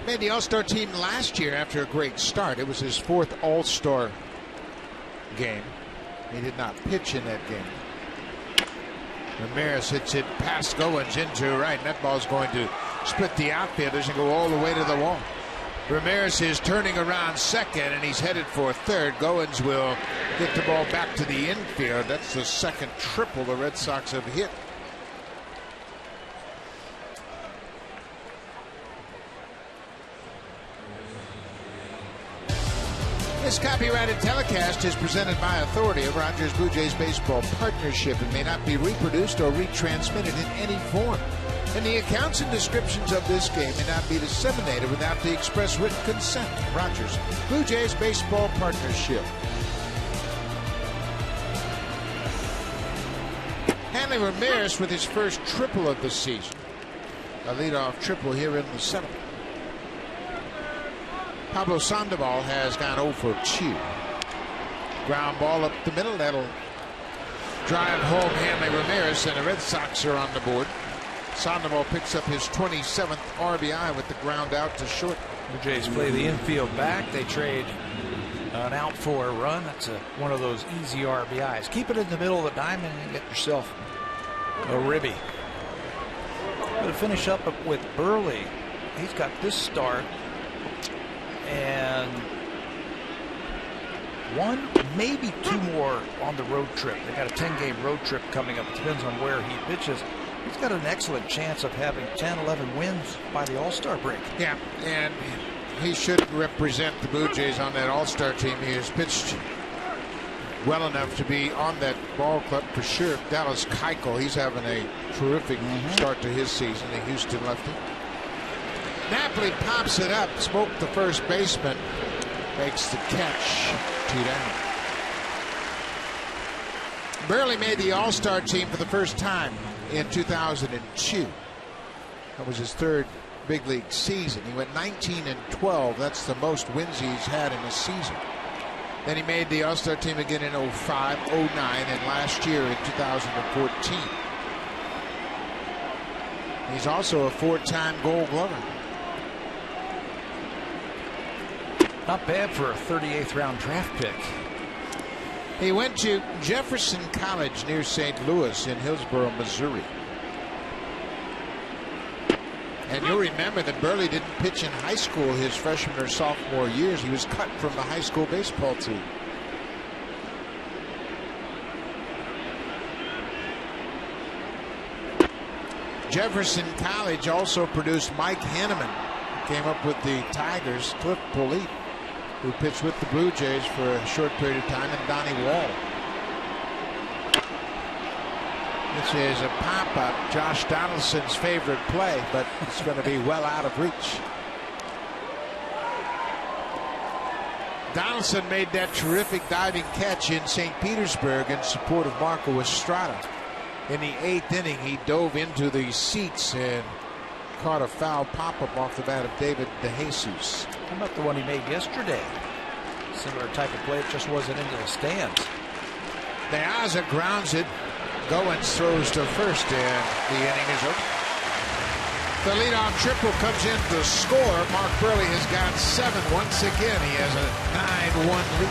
Made the All-Star team last year after a great start. It was his 4th All-Star game. He did not pitch in that game. Ramirez hits it past Goins into right. And that ball's going to split the outfielders and go all the way to the wall. Ramirez is turning around second, and he's headed for 3rd. Goins will get the ball back to the infield. That's the 2nd triple the Red Sox have hit. This copyrighted telecast is presented by authority of Rogers Blue Jays Baseball Partnership and may not be reproduced or retransmitted in any form. And the accounts and descriptions of this game may not be disseminated without the express written consent of Rogers Blue Jays Baseball Partnership. Hanley Ramirez with his first triple of the season. A leadoff triple here in the 7th. Pablo Sandoval has gone 0 for 2. Ground ball up the middle. That'll drive home Hanley Ramirez, and the Red Sox are on the board. Sandoval picks up his 27th RBI with the ground out to short. The Jays play the infield back. They trade an out for a run. That's one of those easy RBIs. Keep it in the middle of the diamond and get yourself a ribby. Going to finish up with Burley. He's got this start and one, maybe two more on the road trip. They got a 10-game road trip coming up. It depends on where he pitches. He's got an excellent chance of having 10, 11 wins by the All-Star break. Yeah, and he should represent the Blue Jays on that All-Star team. He has pitched well enough to be on that ball club for sure. Dallas Keuchel, he's having a terrific start to his season, the Houston lefty. Napoli pops it up. Smoke, the first baseman, makes the catch. 2 down. Burley made the All-Star team for the first time in 2002. That was his third big league season. He went 19-12. That's the most wins he's had in a season. Then he made the All-Star team again in 05, 09, and last year in 2014. He's also a 4-time Gold Glover. Not bad for a 38th round draft pick. He went to Jefferson College near St. Louis in Hillsborough, Missouri. And you'll remember that Burley didn't pitch in high school his freshman or sophomore years. He was cut from the high school baseball team. Jefferson College also produced Mike Hanneman, who came up with the Tigers, Cliff Polite, who pitched with the Blue Jays for a short period of time, and Donnie Wall. This is a pop-up, Josh Donaldson's favorite play, but it's going to be well out of reach. Donaldson made that terrific diving catch in St. Petersburg in support of Marco Estrada. In the 8th inning, he dove into the seats and caught a foul pop-up off the bat of David DeJesus. How about the one he made yesterday? Similar type of play, it just wasn't into the stands. De Aza grounds it. Goins throws to first, and the inning is over. The leadoff triple comes in to score. Mark Burley has got 7. Once again, he has a 9-1 lead.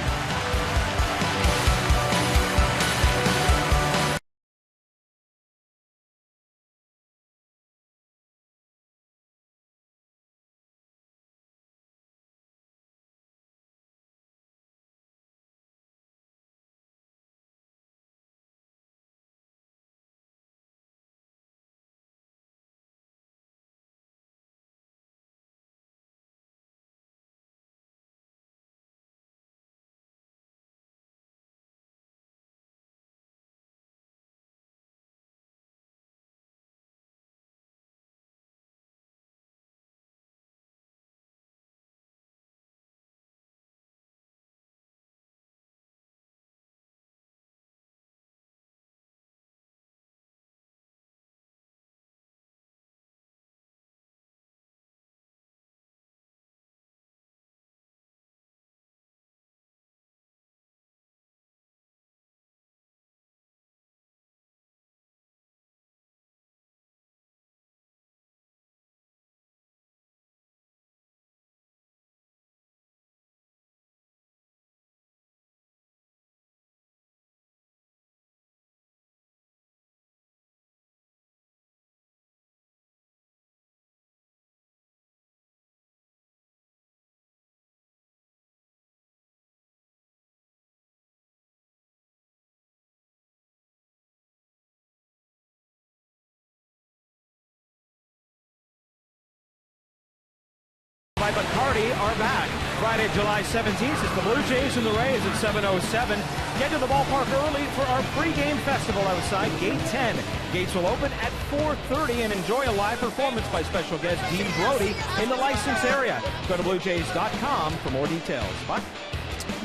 By Bacardi are back. Friday, July 17th, it's the Blue Jays and the Rays at 7:07. Get to the ballpark early for our pregame festival outside Gate 10. Gates will open at 4:30 and enjoy a live performance by special guest Dean Brody in the licensed area. Go to BlueJays.com for more details. Buck?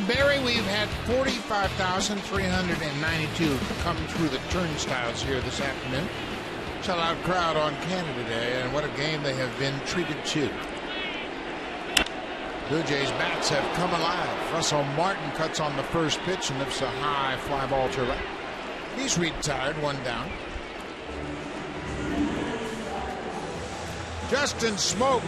Barry, we've had 45,392 come through the turnstiles here this afternoon. Sellout crowd on Canada Day, and what a game they have been treated to. Blue Jays bats have come alive. Russell Martin cuts on the first pitch and lifts a high fly ball to right. He's retired, one down. Justin Smoke,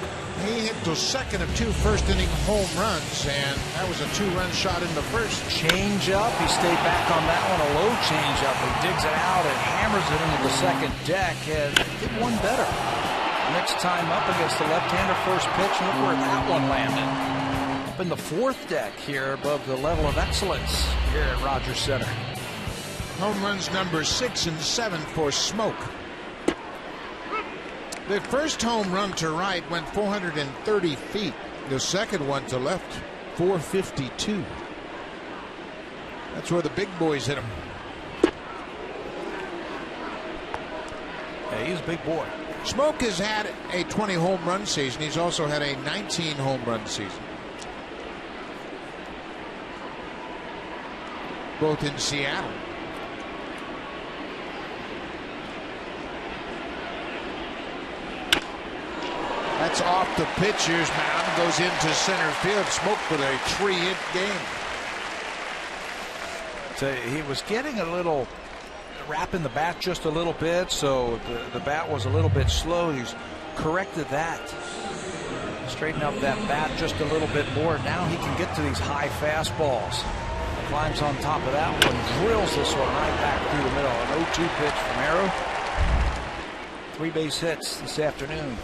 he hit the second of 2 first-inning home runs, and that was a 2-run shot in the first. Change up. He stayed back on that one. A low change up. He digs it out and hammers it into the second deck, and did one better. Next time up against the left-hander first pitch, look where that one landed. Up in the 4th deck here above the level of excellence here at Rogers Center. Home runs number 6 and 7 for Smoke. The first home run to right went 430 feet. The second one to left, 452. That's where the big boys hit him. Yeah, he's a big boy. Smoke has had a 20 home run season. He's also had a 19 home run season. Both in Seattle. That's off the pitcher's mound, goes into center field. Smoke with a 3-hit game. So he was getting a little wrapping the bat just a little bit, so the bat was a little bit slow. He's corrected that. Straighten up that bat just a little bit more. Now he can get to these high fastballs. Climbs on top of that one, drills this one right back through the middle. An 0-2 pitch from Arrow. 3 base hits this afternoon.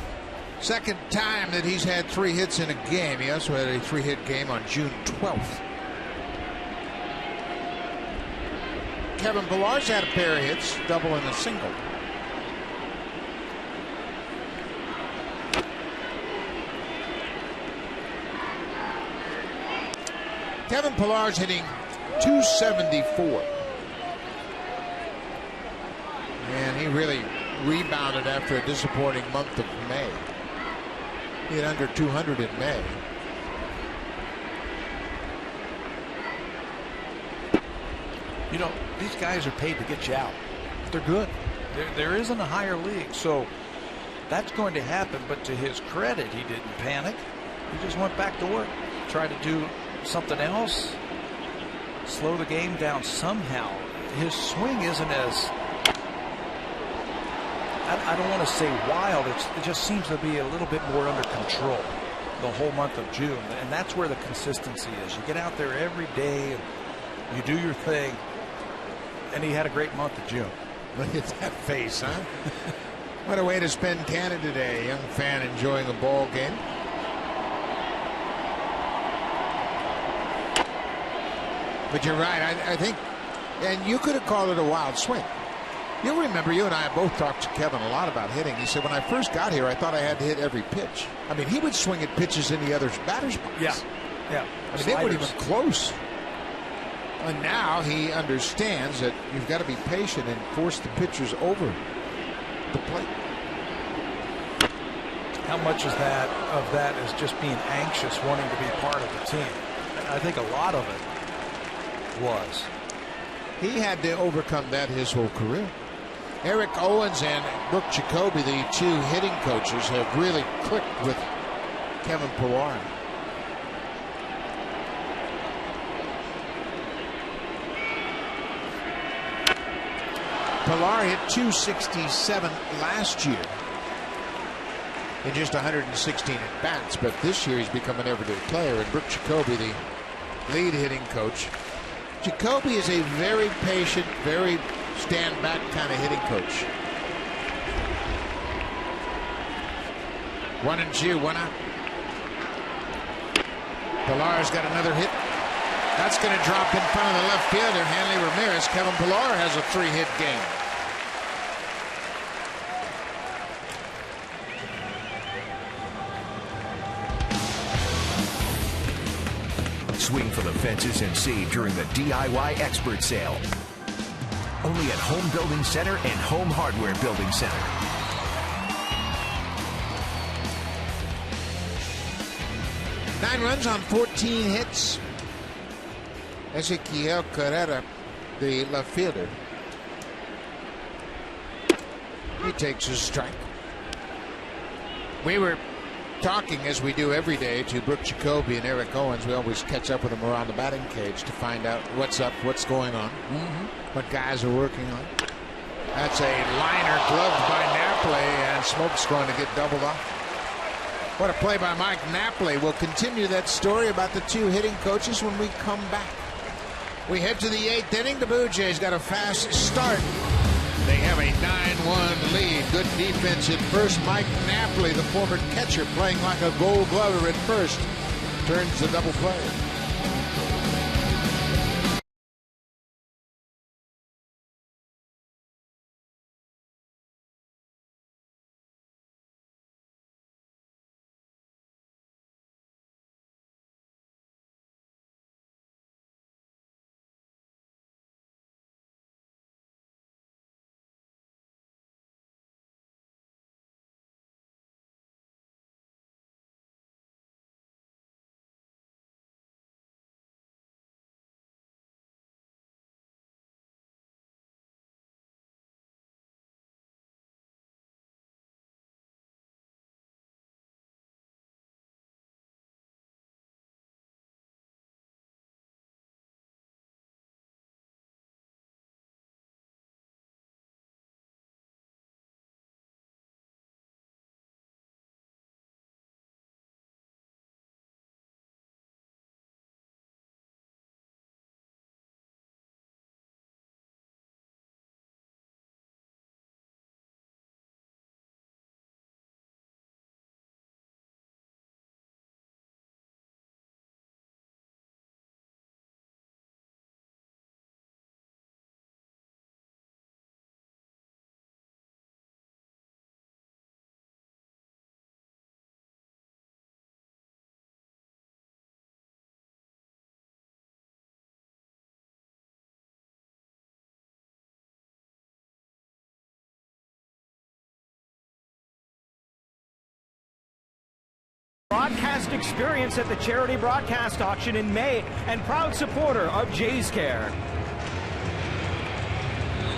Second time that he's had 3 hits in a game. He also had a 3-hit game on June 12th. Kevin Pillar's had a pair of hits, double and a single. Kevin Pillar's hitting .274. And he really rebounded after a disappointing month of May. He hit under 200 in May. You know, these guys are paid to get you out. They're good. There isn't a higher league, so that's going to happen. But to his credit, he didn't panic. He just went back to work, tried to do something else, slow the game down somehow. His swing isn't as, I don't want to say wild, it just seems to be a little bit more under control the whole month of June, and that's where the consistency is. You get out there every day and you do your thing, and he had a great month of June. Look at that face, huh? What a way to spend Canada Day. Young fan enjoying a ball game. But you're right. I think, and you could have called it a wild swing. You'll remember, you and I both talked to Kevin a lot about hitting. He said, when I first got here, I thought I had to hit every pitch. I mean, he would swing at pitches in the other batter's box. Yeah. I mean, they weren't even close. And now he understands that you've got to be patient and force the pitchers over the plate. How much of that is just being anxious, wanting to be part of the team? I think a lot of it was. He had to overcome that his whole career. Eric Owens and Brooke Jacoby, the 2 hitting coaches, have really clicked with Kevin Pillar. Pillar hit .267 last year in just 116 at bats, but this year he's become an everyday player. And Brooke Jacoby, the lead hitting coach. Jacoby is a very patient, very stand-back kind of hitting coach. 1-2, 1 out. Pillar's got another hit. That's going to drop in front of the left fielder, Hanley Ramirez. Kevin Pillar has a 3-hit game. Swing for the fences and save during the DIY Expert Sale. Only at Home Building Center and Home Hardware Building Center. Nine runs on 14 hits. Ezequiel Carrera, the left fielder. He takes his strike. We were talking, as we do every day, to Brooke Jacoby and Eric Owens. We always catch up with them around the batting cage to find out what's up, what's going on, what guys are working on. That's a liner gloved by Napoli, and Smoke's going to get doubled off. What a play by Mike Napoli. We'll continue that story about the two hitting coaches when we come back. We head to the 8th inning. The Blue Jays got a fast start. They have a 9-1 lead. Good defense at first. Mike Napoli, the former catcher, playing like a Gold Glover at first, turns the double play. Broadcast experience at the charity broadcast auction in May and proud supporter of Jays Care.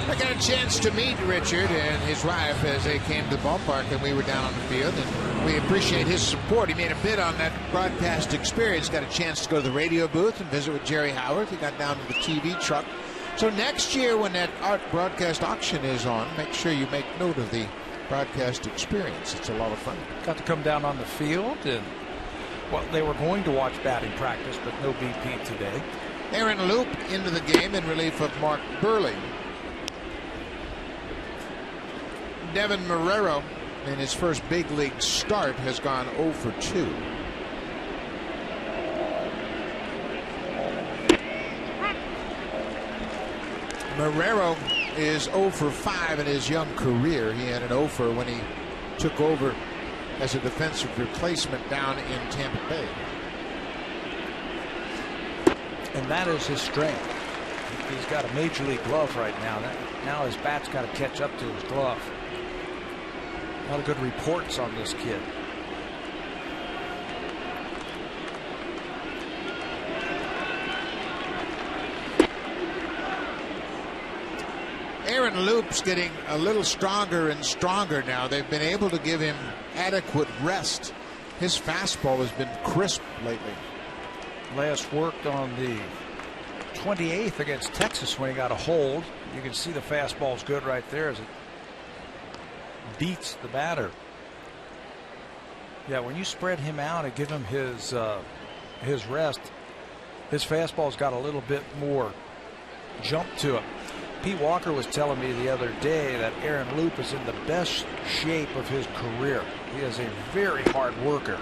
I got a chance to meet Richard and his wife as they came to the ballpark, and we were down on the field, and we appreciate his support. He made a bid on that broadcast experience, got a chance to go to the radio booth and visit with Jerry Howard. He got down to the TV truck. So next year when that art broadcast auction is on, make sure you make note of the broadcast experience. It's a lot of fun. Got to come down on the field, and well, they were going to watch batting practice, but no BP today. Aaron Loop into the game in relief of Mark Burley. Devin Marrero, in his first big league start, has gone 0 for 2. Marrero is 0 for 5 in his young career. He had an 0 for when he took over as a defensive replacement down in Tampa Bay. And that is his strength. He's got a major league glove right now. Now his bat's got to catch up to his glove. A lot of good reports on this kid. Aaron Loop's getting a little stronger and stronger now. They've been able to give him adequate rest. His fastball has been crisp lately. Last worked on the 28th against Texas when he got a hold. You can see the fastball's good right there as it beats the batter. Yeah, when you spread him out and give him his rest, his fastball's got a little bit more jump to it. Pete Walker was telling me the other day that Aaron Loop is in the best shape of his career. He is a very hard worker.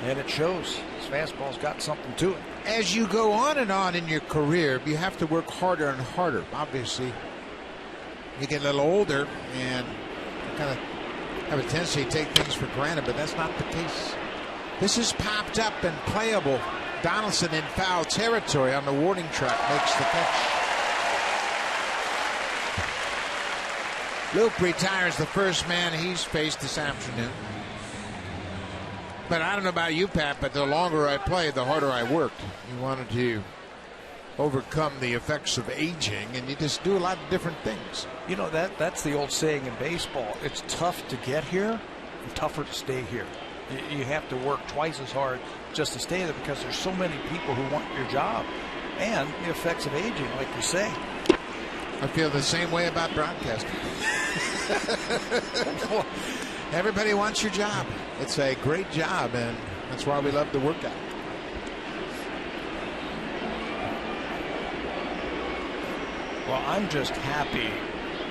And it shows. His fastball's got something to it. As you go on in your career, you have to work harder and harder. Obviously, you get a little older and you kind of have a tendency to take things for granted, but that's not the case. This is popped up and playable. Donaldson in foul territory on the warning track makes the catch. Luke retires the first man he's faced this afternoon. But I don't know about you, Pat, but the longer I played, the harder I worked. You wanted to overcome the effects of aging, and you just do a lot of different things. You know, that's the old saying in baseball. It's tough to get here. and tougher to stay here. You have to work twice as hard just to stay there because there's so many people who want your job, and the effects of aging, like you say. I feel the same way about broadcasting. Everybody wants your job. It's a great job, and that's why we love to work at it. Well, I'm just happy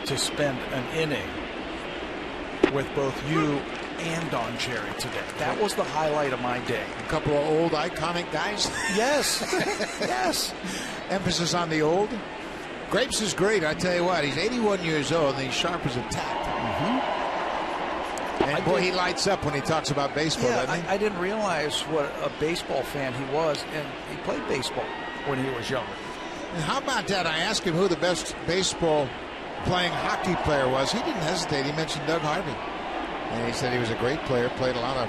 to spend an inning with both you and Don Cherry today. That was the highlight of my day. A couple of old iconic guys. Yes. Yes. Emphasis on the old. Grapes is great. I tell you what, he's 81 years old and he's sharp as a tack. And boy, he lights up when he talks about baseball, doesn't he? I didn't realize what a baseball fan he was, and he played baseball when he was younger. And how about that? I asked him who the best baseball playing hockey player was. He didn't hesitate. He mentioned Doug Harvey. And he said he was a great player, played a lot of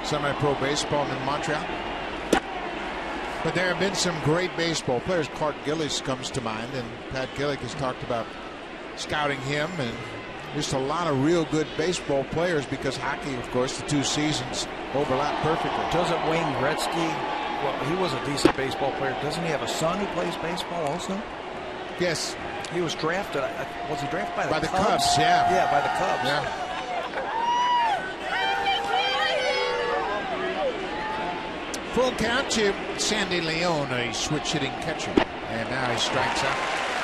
semi-pro baseball in Montreal. But there have been some great baseball players. Clark Gillies comes to mind, and Pat Gillick has talked about scouting him, and just a lot of real good baseball players because hockey, of course, the two seasons overlap perfectly. Doesn't Wayne Gretzky, well, he was a decent baseball player. Doesn't he have a son who plays baseball also? Yes. He was drafted, was he drafted by the Cubs? By the Cubs, yeah. Yeah, by the Cubs. Yeah. Full count to Sandy Leone, a switch-hitting catcher. And now he strikes out.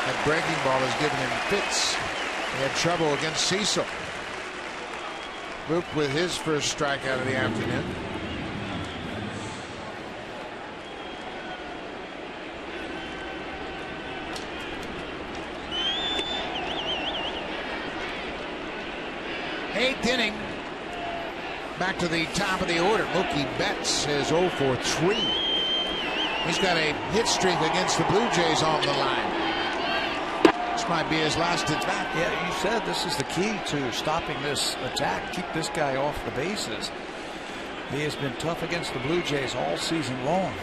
That breaking ball has given him fits. He had trouble against Cecil. Luke with his first strikeout of the afternoon. Eighth inning. Back to the top of the order. Mookie Betts is 0 for 3. He's got a hit streak against the Blue Jays on the line. This might be his last at bat. Yeah, you said this is the key to stopping this attack. Keep this guy off the bases. He has been tough against the Blue Jays all season long.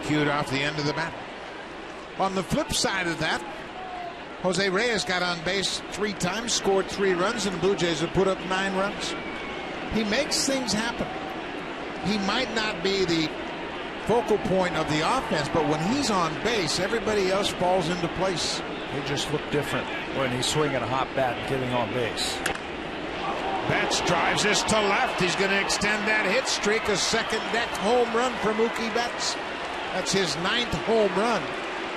Cued off the end of the bat. On the flip side of that, Jose Reyes got on base 3 times, scored 3 runs, and the Blue Jays have put up 9 runs. He makes things happen. He might not be the focal point of the offense, but when he's on base, everybody else falls into place. They just look different when he's swinging a hot bat and getting on base. Betts drives this to left. He's going to extend that hit streak. A second deck home run for Mookie Betts. That's his 9th home run.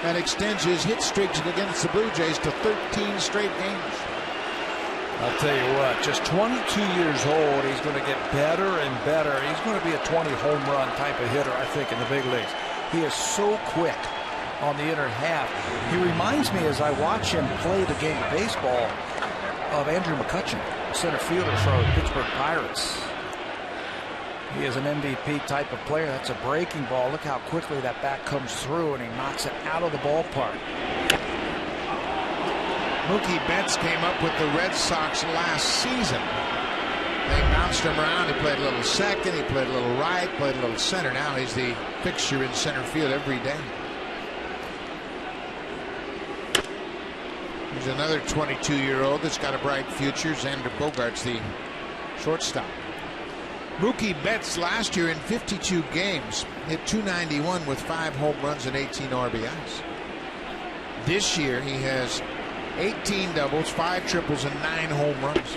That extends his hit streaks against the Blue Jays to 13 straight games. I'll tell you what, just 22 years old, he's going to get better and better. He's going to be a 20 home run type of hitter, I think, in the big leagues. He is so quick on the inner half. He reminds me, as I watch him play the game of baseball, of Andrew McCutchen, center fielder for the Pittsburgh Pirates. He is an MVP type of player. That's a breaking ball. Look how quickly that bat comes through, and he knocks it out of the ballpark. Mookie Betts came up with the Red Sox last season. They bounced him around. He played a little second. He played a little right. Played a little center. Now he's the fixture in center field every day. He's another 22-year-old that's got a bright future. Xander Bogaerts, the shortstop. Mookie Betts last year in 52 games hit .291 with 5 home runs and 18 RBIs. This year he has 18 doubles, 5 triples, and 9 home runs.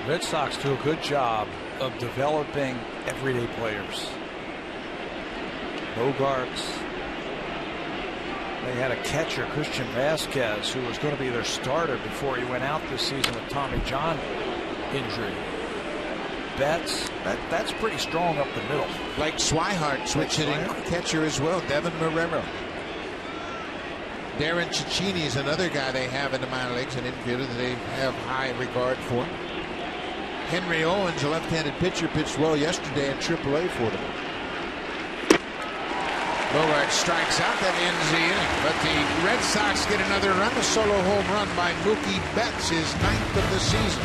Red Sox do a good job of developing everyday players. Bogaerts. They had a catcher, Christian Vasquez, who was going to be their starter before he went out this season with Tommy John injury. Betts, that's pretty strong up the middle. Like Swihart, switch hitting catcher as well. Devin Marrero. Darren Cicchini is another guy they have in the minor leagues, an infielder that they have high regard for. Henry Owens, a left-handed pitcher, pitched well yesterday in AAA for them. Bogaerts strikes out. That ends the inning. But the Red Sox get another run. A solo home run by Mookie Betts, his 9th of the season.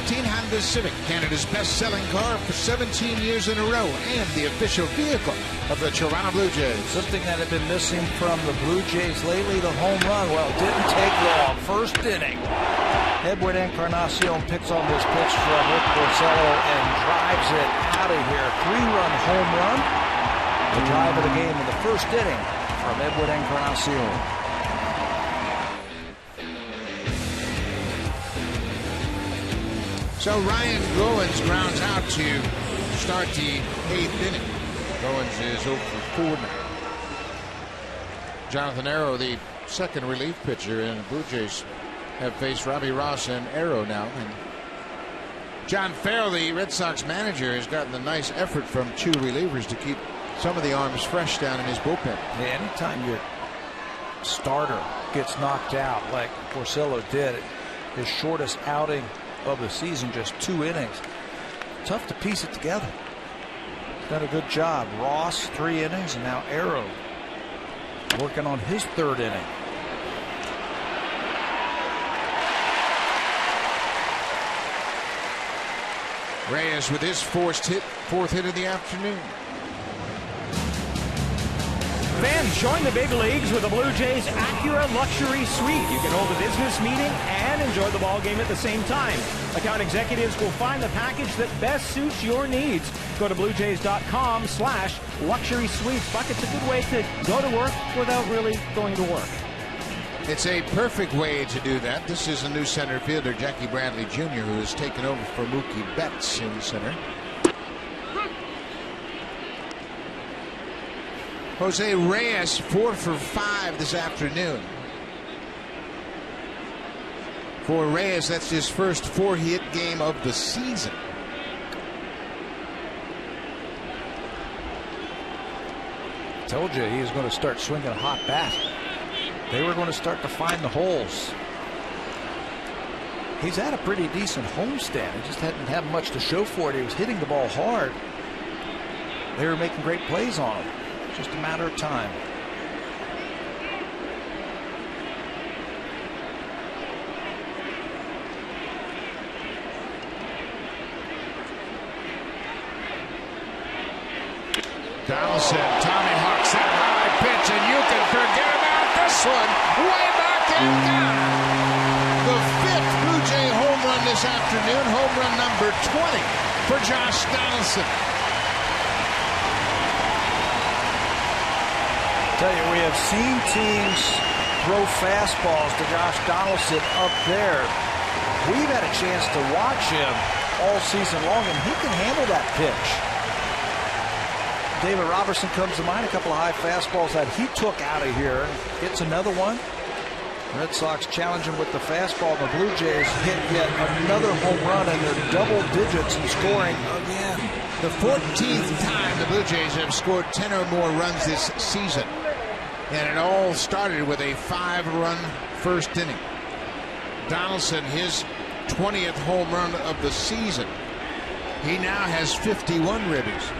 2015 Honda Civic, Canada's best-selling car for 17 years in a row, and the official vehicle of the Toronto Blue Jays. Something that had been missing from the Blue Jays lately, the home run. Well, it didn't take long. First inning. Edward Encarnacion picks on this pitch from Rick Porcello and drives it out of here. 3-run home run. The drive of the game in the first inning from Edward Encarnacion. So Ryan Goins grounds out to start the 8th inning. Goins is 0 for 4 now. Jonathan Arrow, the second relief pitcher, and the Blue Jays have faced Robbie Ross and Arrow now. And John Farrell, the Red Sox manager, has gotten a nice effort from 2 relievers to keep some of the arms fresh down in his bullpen. Yeah, anytime your starter gets knocked out like Porcello did, his shortest outing of the season, just 2 innings. Tough to piece it together. Done a good job. Ross 3 innings, and now Arrow working on his 3rd inning. Reyes with his 4th hit of the afternoon. Fans, join the big leagues with the Blue Jays Acura Luxury Suite. You can hold a business meeting and enjoy the ball game at the same time. Account executives will find the package that best suits your needs. Go to bluejays.com/luxury suites. Buck, it's a good way to go to work without really going to work. It's a perfect way to do that. This is a new center fielder, Jackie Bradley Jr., who has taken over for Mookie Betts in center. Jose Reyes 4 for 5 this afternoon. For Reyes, that's his first 4-hit game of the season. Told you he was going to start swinging a hot bat. They were going to start to find the holes. He's had a pretty decent homestand. He just hadn't had much to show for it. He was hitting the ball hard. They were making great plays on him. Just a matter of time. Donaldson, Tommy hawks that high pitch, and you can forget about this one. Way back and down. The 5th Blue Jay home run this afternoon. Home run number 20 for Josh Donaldson. Tell you, we have seen teams throw fastballs to Josh Donaldson up there. We've had a chance to watch him all season long, and he can handle that pitch. David Robertson comes to mind, a couple of high fastballs that he took out of here. Gets another one. Red Sox challenge him with the fastball. The Blue Jays hit yet another home run, and they're double digits in scoring again. The 14th time the Blue Jays have scored 10 or more runs this season. And it all started with a 5-run first inning. Donaldson, his 20th home run of the season. He now has 51 ribbies.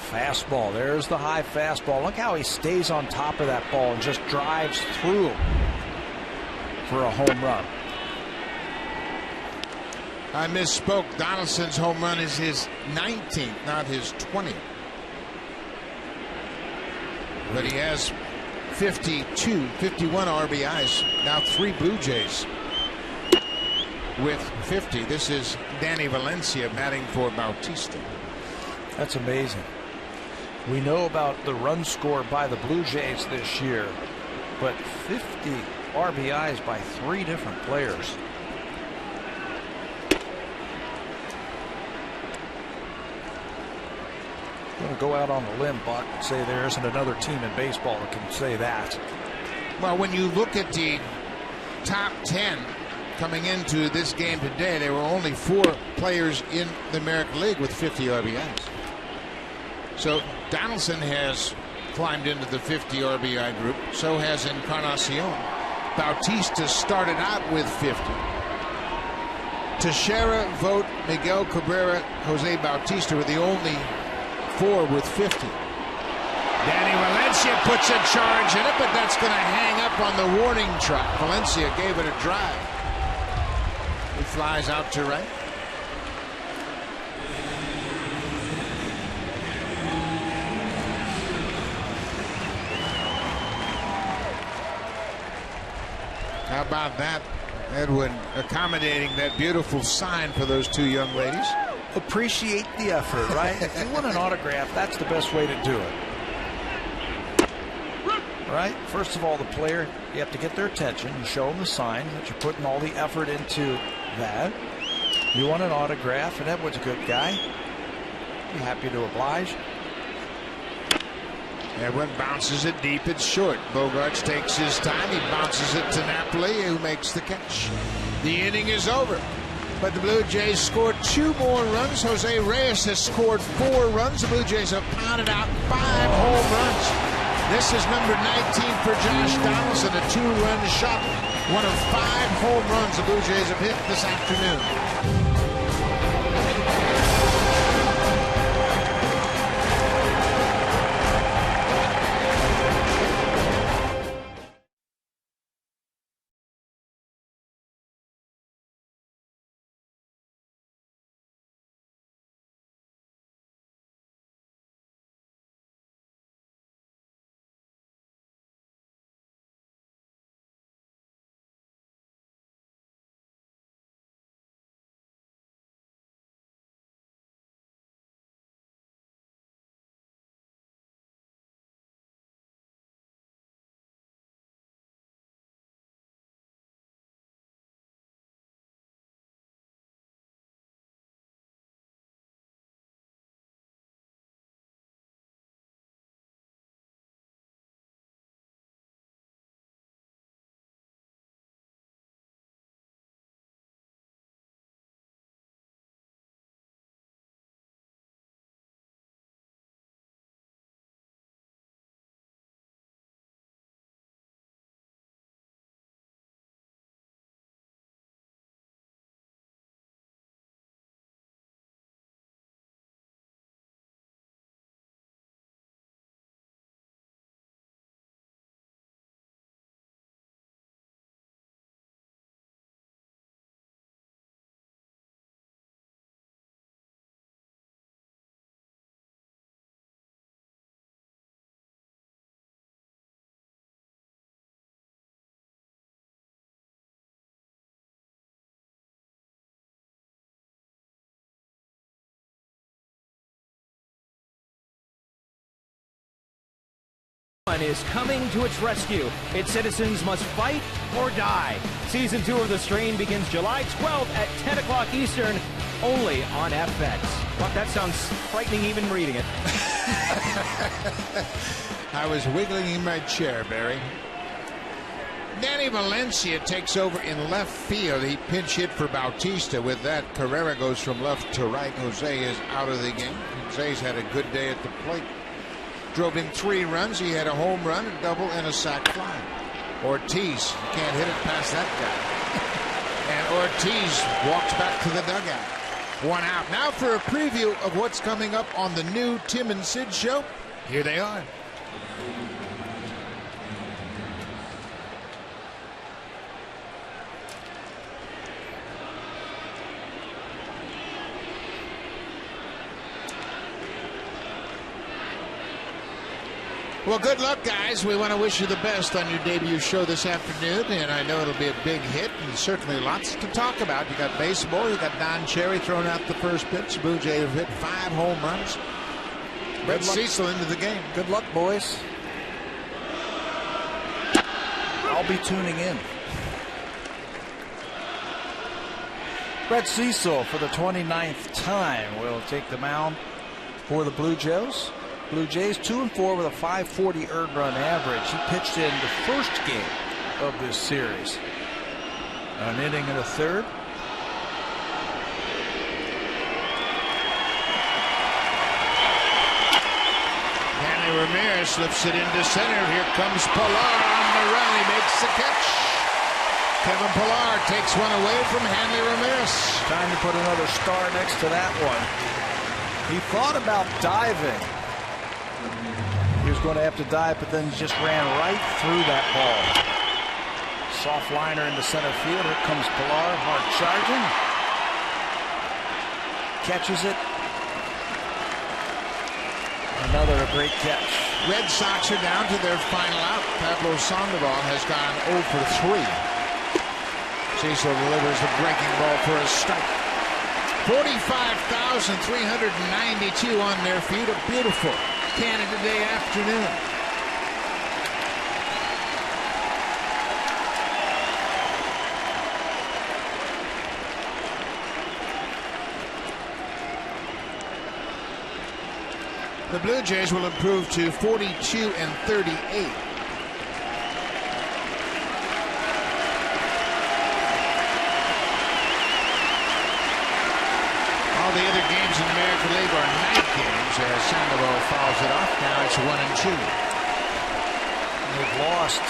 Fastball. There's the high fastball. Look how he stays on top of that ball and just drives through for a home run. I misspoke. Donaldson's home run is his 19th, not his 20th. But he has 51 RBIs. Now 3 Blue Jays with 50. This is Danny Valencia batting for Bautista. That's amazing. We know about the run score by the Blue Jays this year, but 50 RBIs by 3 different players. I'm going to go out on a limb, Buck, and say there isn't another team in baseball that can say that. Well, when you look at the top 10 coming into this game today, there were only 4 players in the American League with 50 RBIs. So Donaldson has climbed into the 50 RBI group. So has Encarnacion. Bautista started out with 50. Teixeira, Vogt, Miguel Cabrera, Jose Bautista were the only 4 with 50. Danny Valencia puts a charge in it, but that's going to hang up on the warning track. Valencia gave it a drive. He flies out to right. How about that, Edwin, accommodating that beautiful sign for those two young ladies? Appreciate the effort, right? If you want an autograph, that's the best way to do it. Right? First of all, the player, you have to get their attention and show them the sign that you're putting all the effort into that. You want an autograph, and Edwin's a good guy. Be happy to oblige. Edwin bounces it deep. It's short. Bogarts takes his time. He bounces it to Napoli, who makes the catch. The inning is over. But the Blue Jays scored 2 more runs. Jose Reyes has scored 4 runs. The Blue Jays have pounded out 5 home runs. This is number 19 for Josh Donaldson, a 2-run shot. One of 5 home runs the Blue Jays have hit this afternoon. Is coming to its rescue. Its citizens must fight or die. Season 2 of The Strain begins July 12th at 10 o'clock Eastern, only on FX. Fuck, that sounds frightening even reading it. I was wiggling in my chair, Barry. Danny Valencia takes over in left field. He pinch hit for Bautista. With that, Carrera goes from left to right. Jose is out of the game. Jose's had a good day at the plate. Drove in 3 runs. He had a home run, a double, and a sac fly. Ortiz, you can't hit it past that guy. And Ortiz walks back to the dugout. 1 out. Now for a preview of what's coming up on the new Tim and Sid show. Here they are. Well, good luck, guys. We want to wish you the best on your debut show this afternoon, and I know it'll be a big hit and certainly lots to talk about. You got baseball. You got Don Cherry throwing out the first pitch. Blue Jays have hit 5 home runs. Brett Cecil into the game. Good luck, boys. I'll be tuning in. Brett Cecil, for the 29th time, will take the mound for the Blue Jays. Blue Jays 2-4 with a .540 earned run average. He pitched in the first game of this series. An inning and a third. Hanley Ramirez lifts it into center. Here comes Pilar on the run. He makes the catch. Kevin Pilar takes one away from Hanley Ramirez. Time to put another star next to that one. He thought about diving. He was going to have to dive, but then just ran right through that ball. Soft liner into center field. Here comes Pilar, hard charging. Catches it. Another great catch. Red Sox are down to their final out. Pablo Sandoval has gone 0 for 3. Cecil delivers the breaking ball for a strike. 45,392 on their feet. A beautiful Canada Day afternoon. The Blue Jays will improve to 42 and 38. All the other games in the American League are night games as Sandoval fouls it off. Now it's 1-2. They've lost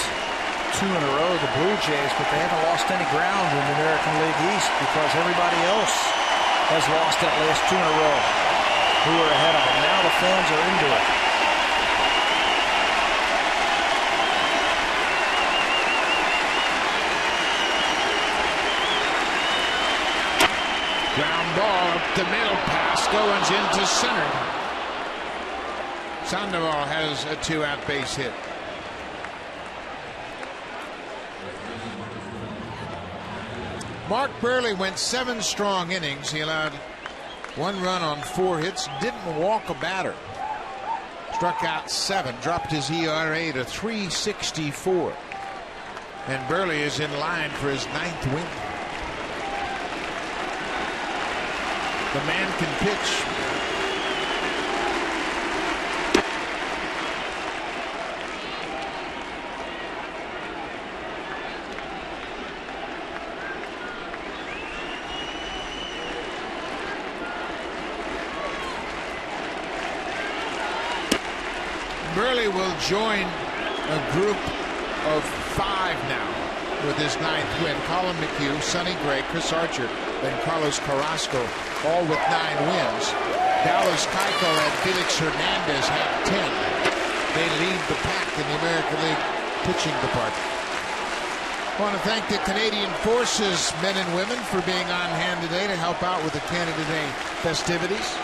2 in a row, the Blue Jays, but they haven't lost any ground in the American League East because everybody else has lost at least 2 in a row. Who are ahead of them. Now the fans are into it. Ground ball up the middle, pass goes into center. Sandoval has a 2-out base hit. Mark Burley went 7 strong innings. He allowed 1 run on 4 hits, didn't walk a batter. Struck out 7, dropped his ERA to 3.64. And Burley is in line for his 9th win. The man can pitch. Burley will join a group of 5 now with his 9th win. Colin McHugh, Sonny Gray, Chris Archer, and Carlos Carrasco, all with 9 wins. Dallas Keuchel and Felix Hernandez have 10. They lead the pack in the American League pitching department. I want to thank the Canadian Forces men and women for being on hand today to help out with the Canada Day festivities.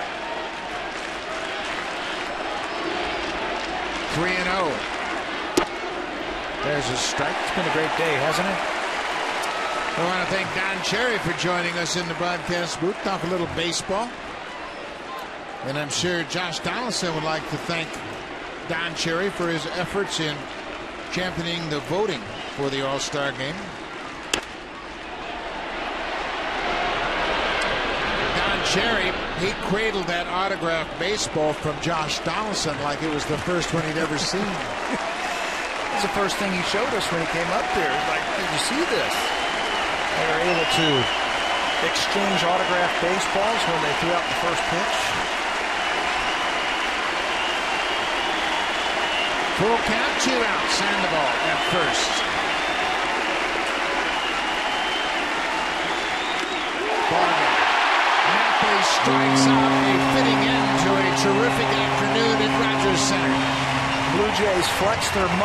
3-0. There's a strike. It's been a great day, hasn't it? I want to thank Don Cherry for joining us in the broadcast booth. Talk a little baseball. And I'm sure Josh Donaldson would like to thank Don Cherry for his efforts in championing the voting for the All-Star game. Cherry, he cradled that autographed baseball from Josh Donaldson like it was the first one he'd ever seen. It was the first thing he showed us when he came up there. He's like, did you see this? They were able to exchange autographed baseballs when they threw out the first pitch. Full count, 2 out. Sandoval at first. Bargain. Strikes out, a fitting end to a terrific afternoon at Rogers Center. Blue Jays flex their muscle.